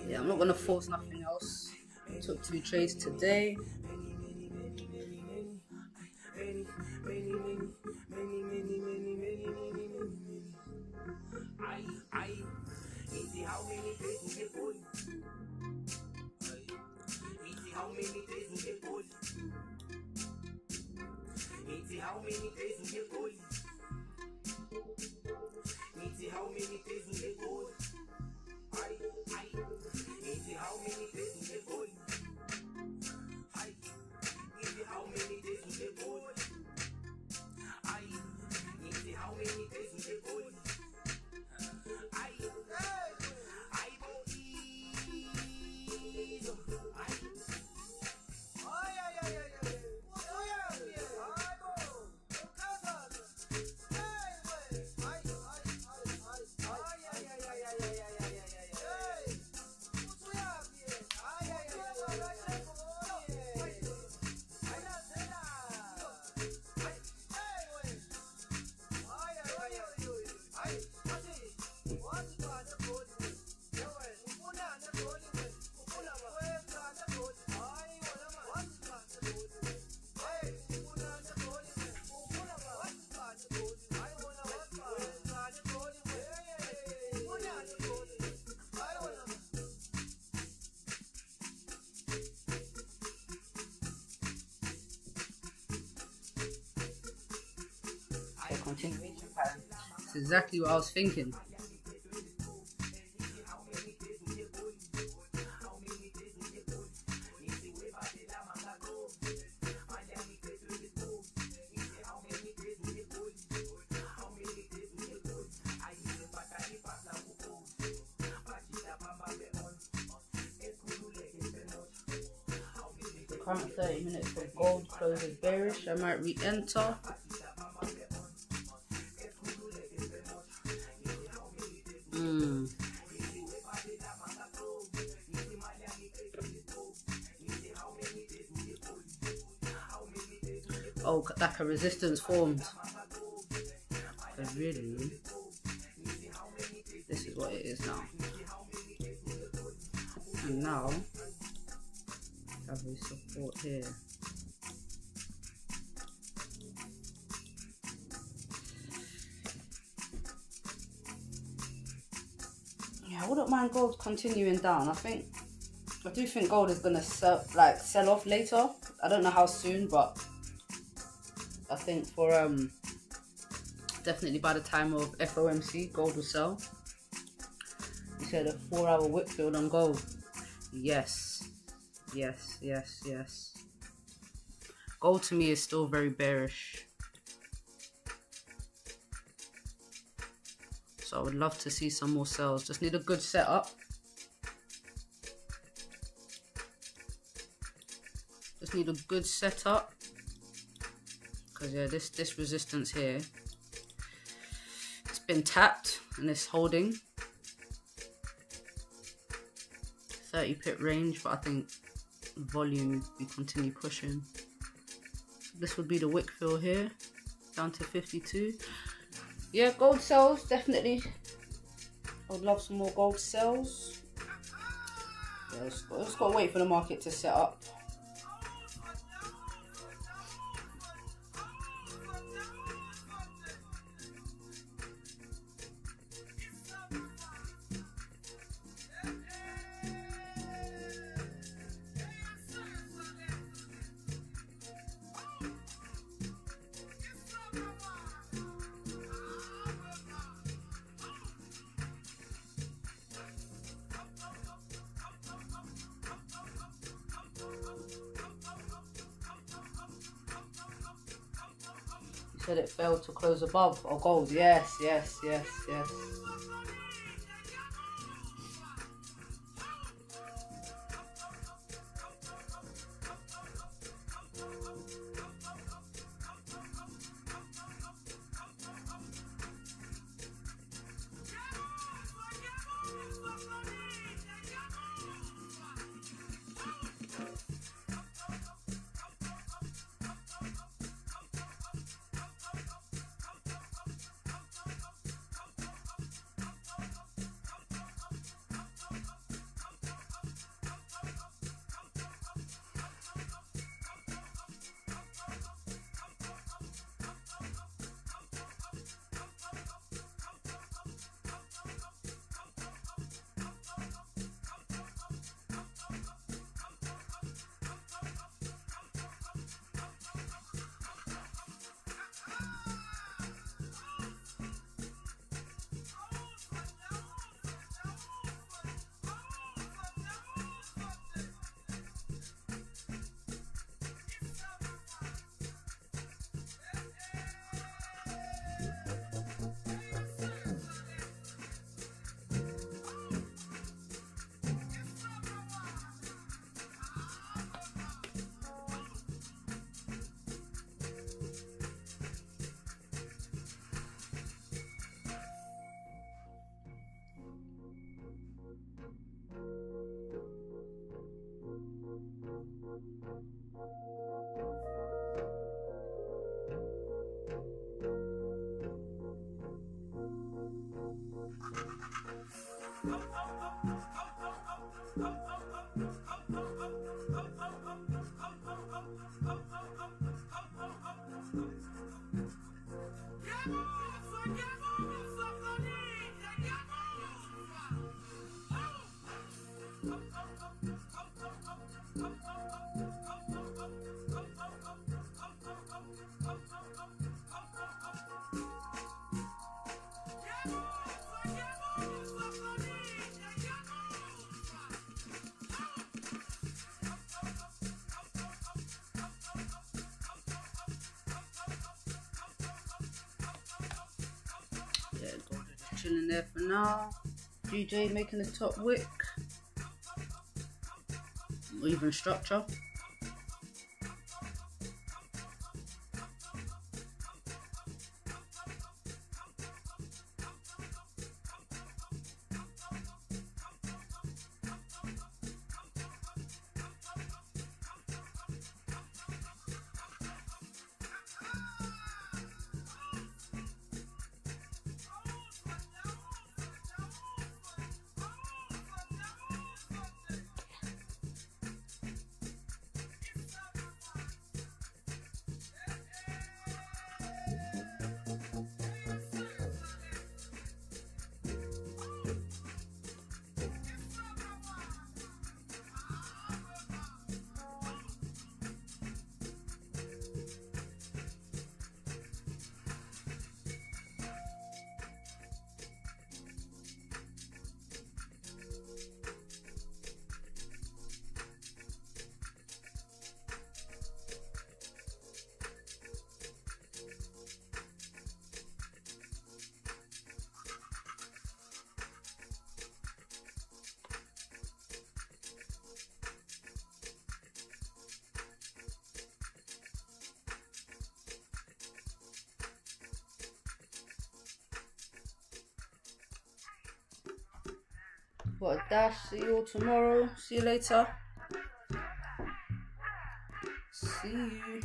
Yeah, I'm not gonna force nothing else. Took 2 trades today. Continuation pattern. That's exactly what I was thinking. The current 30 minutes for gold closes bearish. I might re-enter. Oh, like a resistance formed. So really, this is what it is now. And now, have we support here? Yeah, I wouldn't mind gold continuing down. I do think gold is gonna sell off later. I don't know how soon, but I think for definitely by the time of FOMC, gold will sell. You said a 4-hour wick field on gold. Yes. Gold to me is still very bearish. So I would love to see some more sells. Just need a good setup. Just need a good setup. Because yeah, this resistance here, it's been tapped and it's holding 30 pip range, but I think volume we continue pushing. This would be the wick fill here, down to 52. Yeah, gold sells definitely. I would love some more gold sells. Yeah, just gotta wait for the market to set up. Said it failed to close above or gold. Yes. Yeah, gold is chilling there for now. GJ making the top wick. Or even structure. Got a dash. See you all tomorrow. See you later. See you.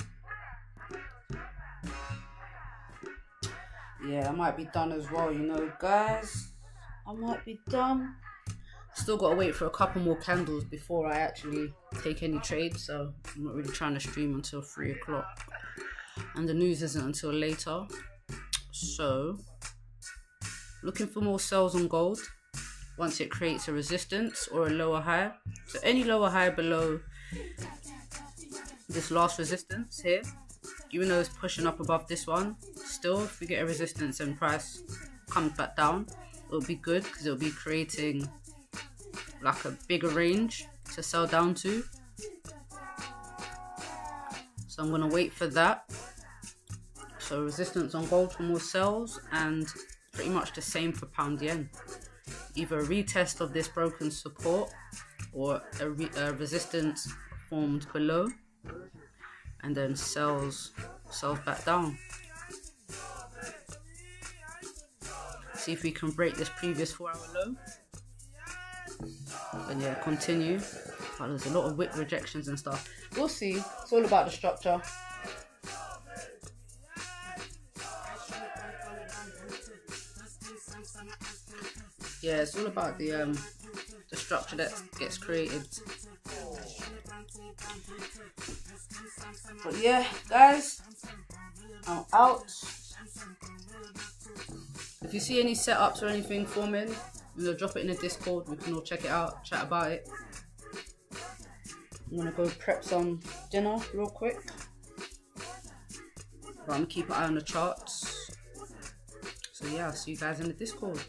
Yeah, I might be done as well, you know, guys. I might be done. Still got to wait for a couple more candles before I actually take any trades, so I'm not really trying to stream until 3 o'clock. And the news isn't until later. So, looking for more sells on gold once it creates a resistance or a lower high. So any lower high below this last resistance here, even though it's pushing up above this one, still if we get a resistance and price comes back down, it'll be good because it'll be creating like a bigger range to sell down to. So I'm going to wait for that. So resistance on gold for more sells, and pretty much the same for pound yen. Either a retest of this broken support or a resistance formed below and then sells back down. See if we can break this previous 4-hour low. And yeah, continue. But there's a lot of wick rejections and stuff. We'll see. It's all about the structure. Yeah, it's all about the structure that gets created. But yeah, guys, I'm out. If you see any setups or anything forming, drop it in the Discord. We can all check it out, chat about it. I'm gonna go prep some dinner real quick. But I'm gonna keep an eye on the charts. So yeah, I'll see you guys in the Discord.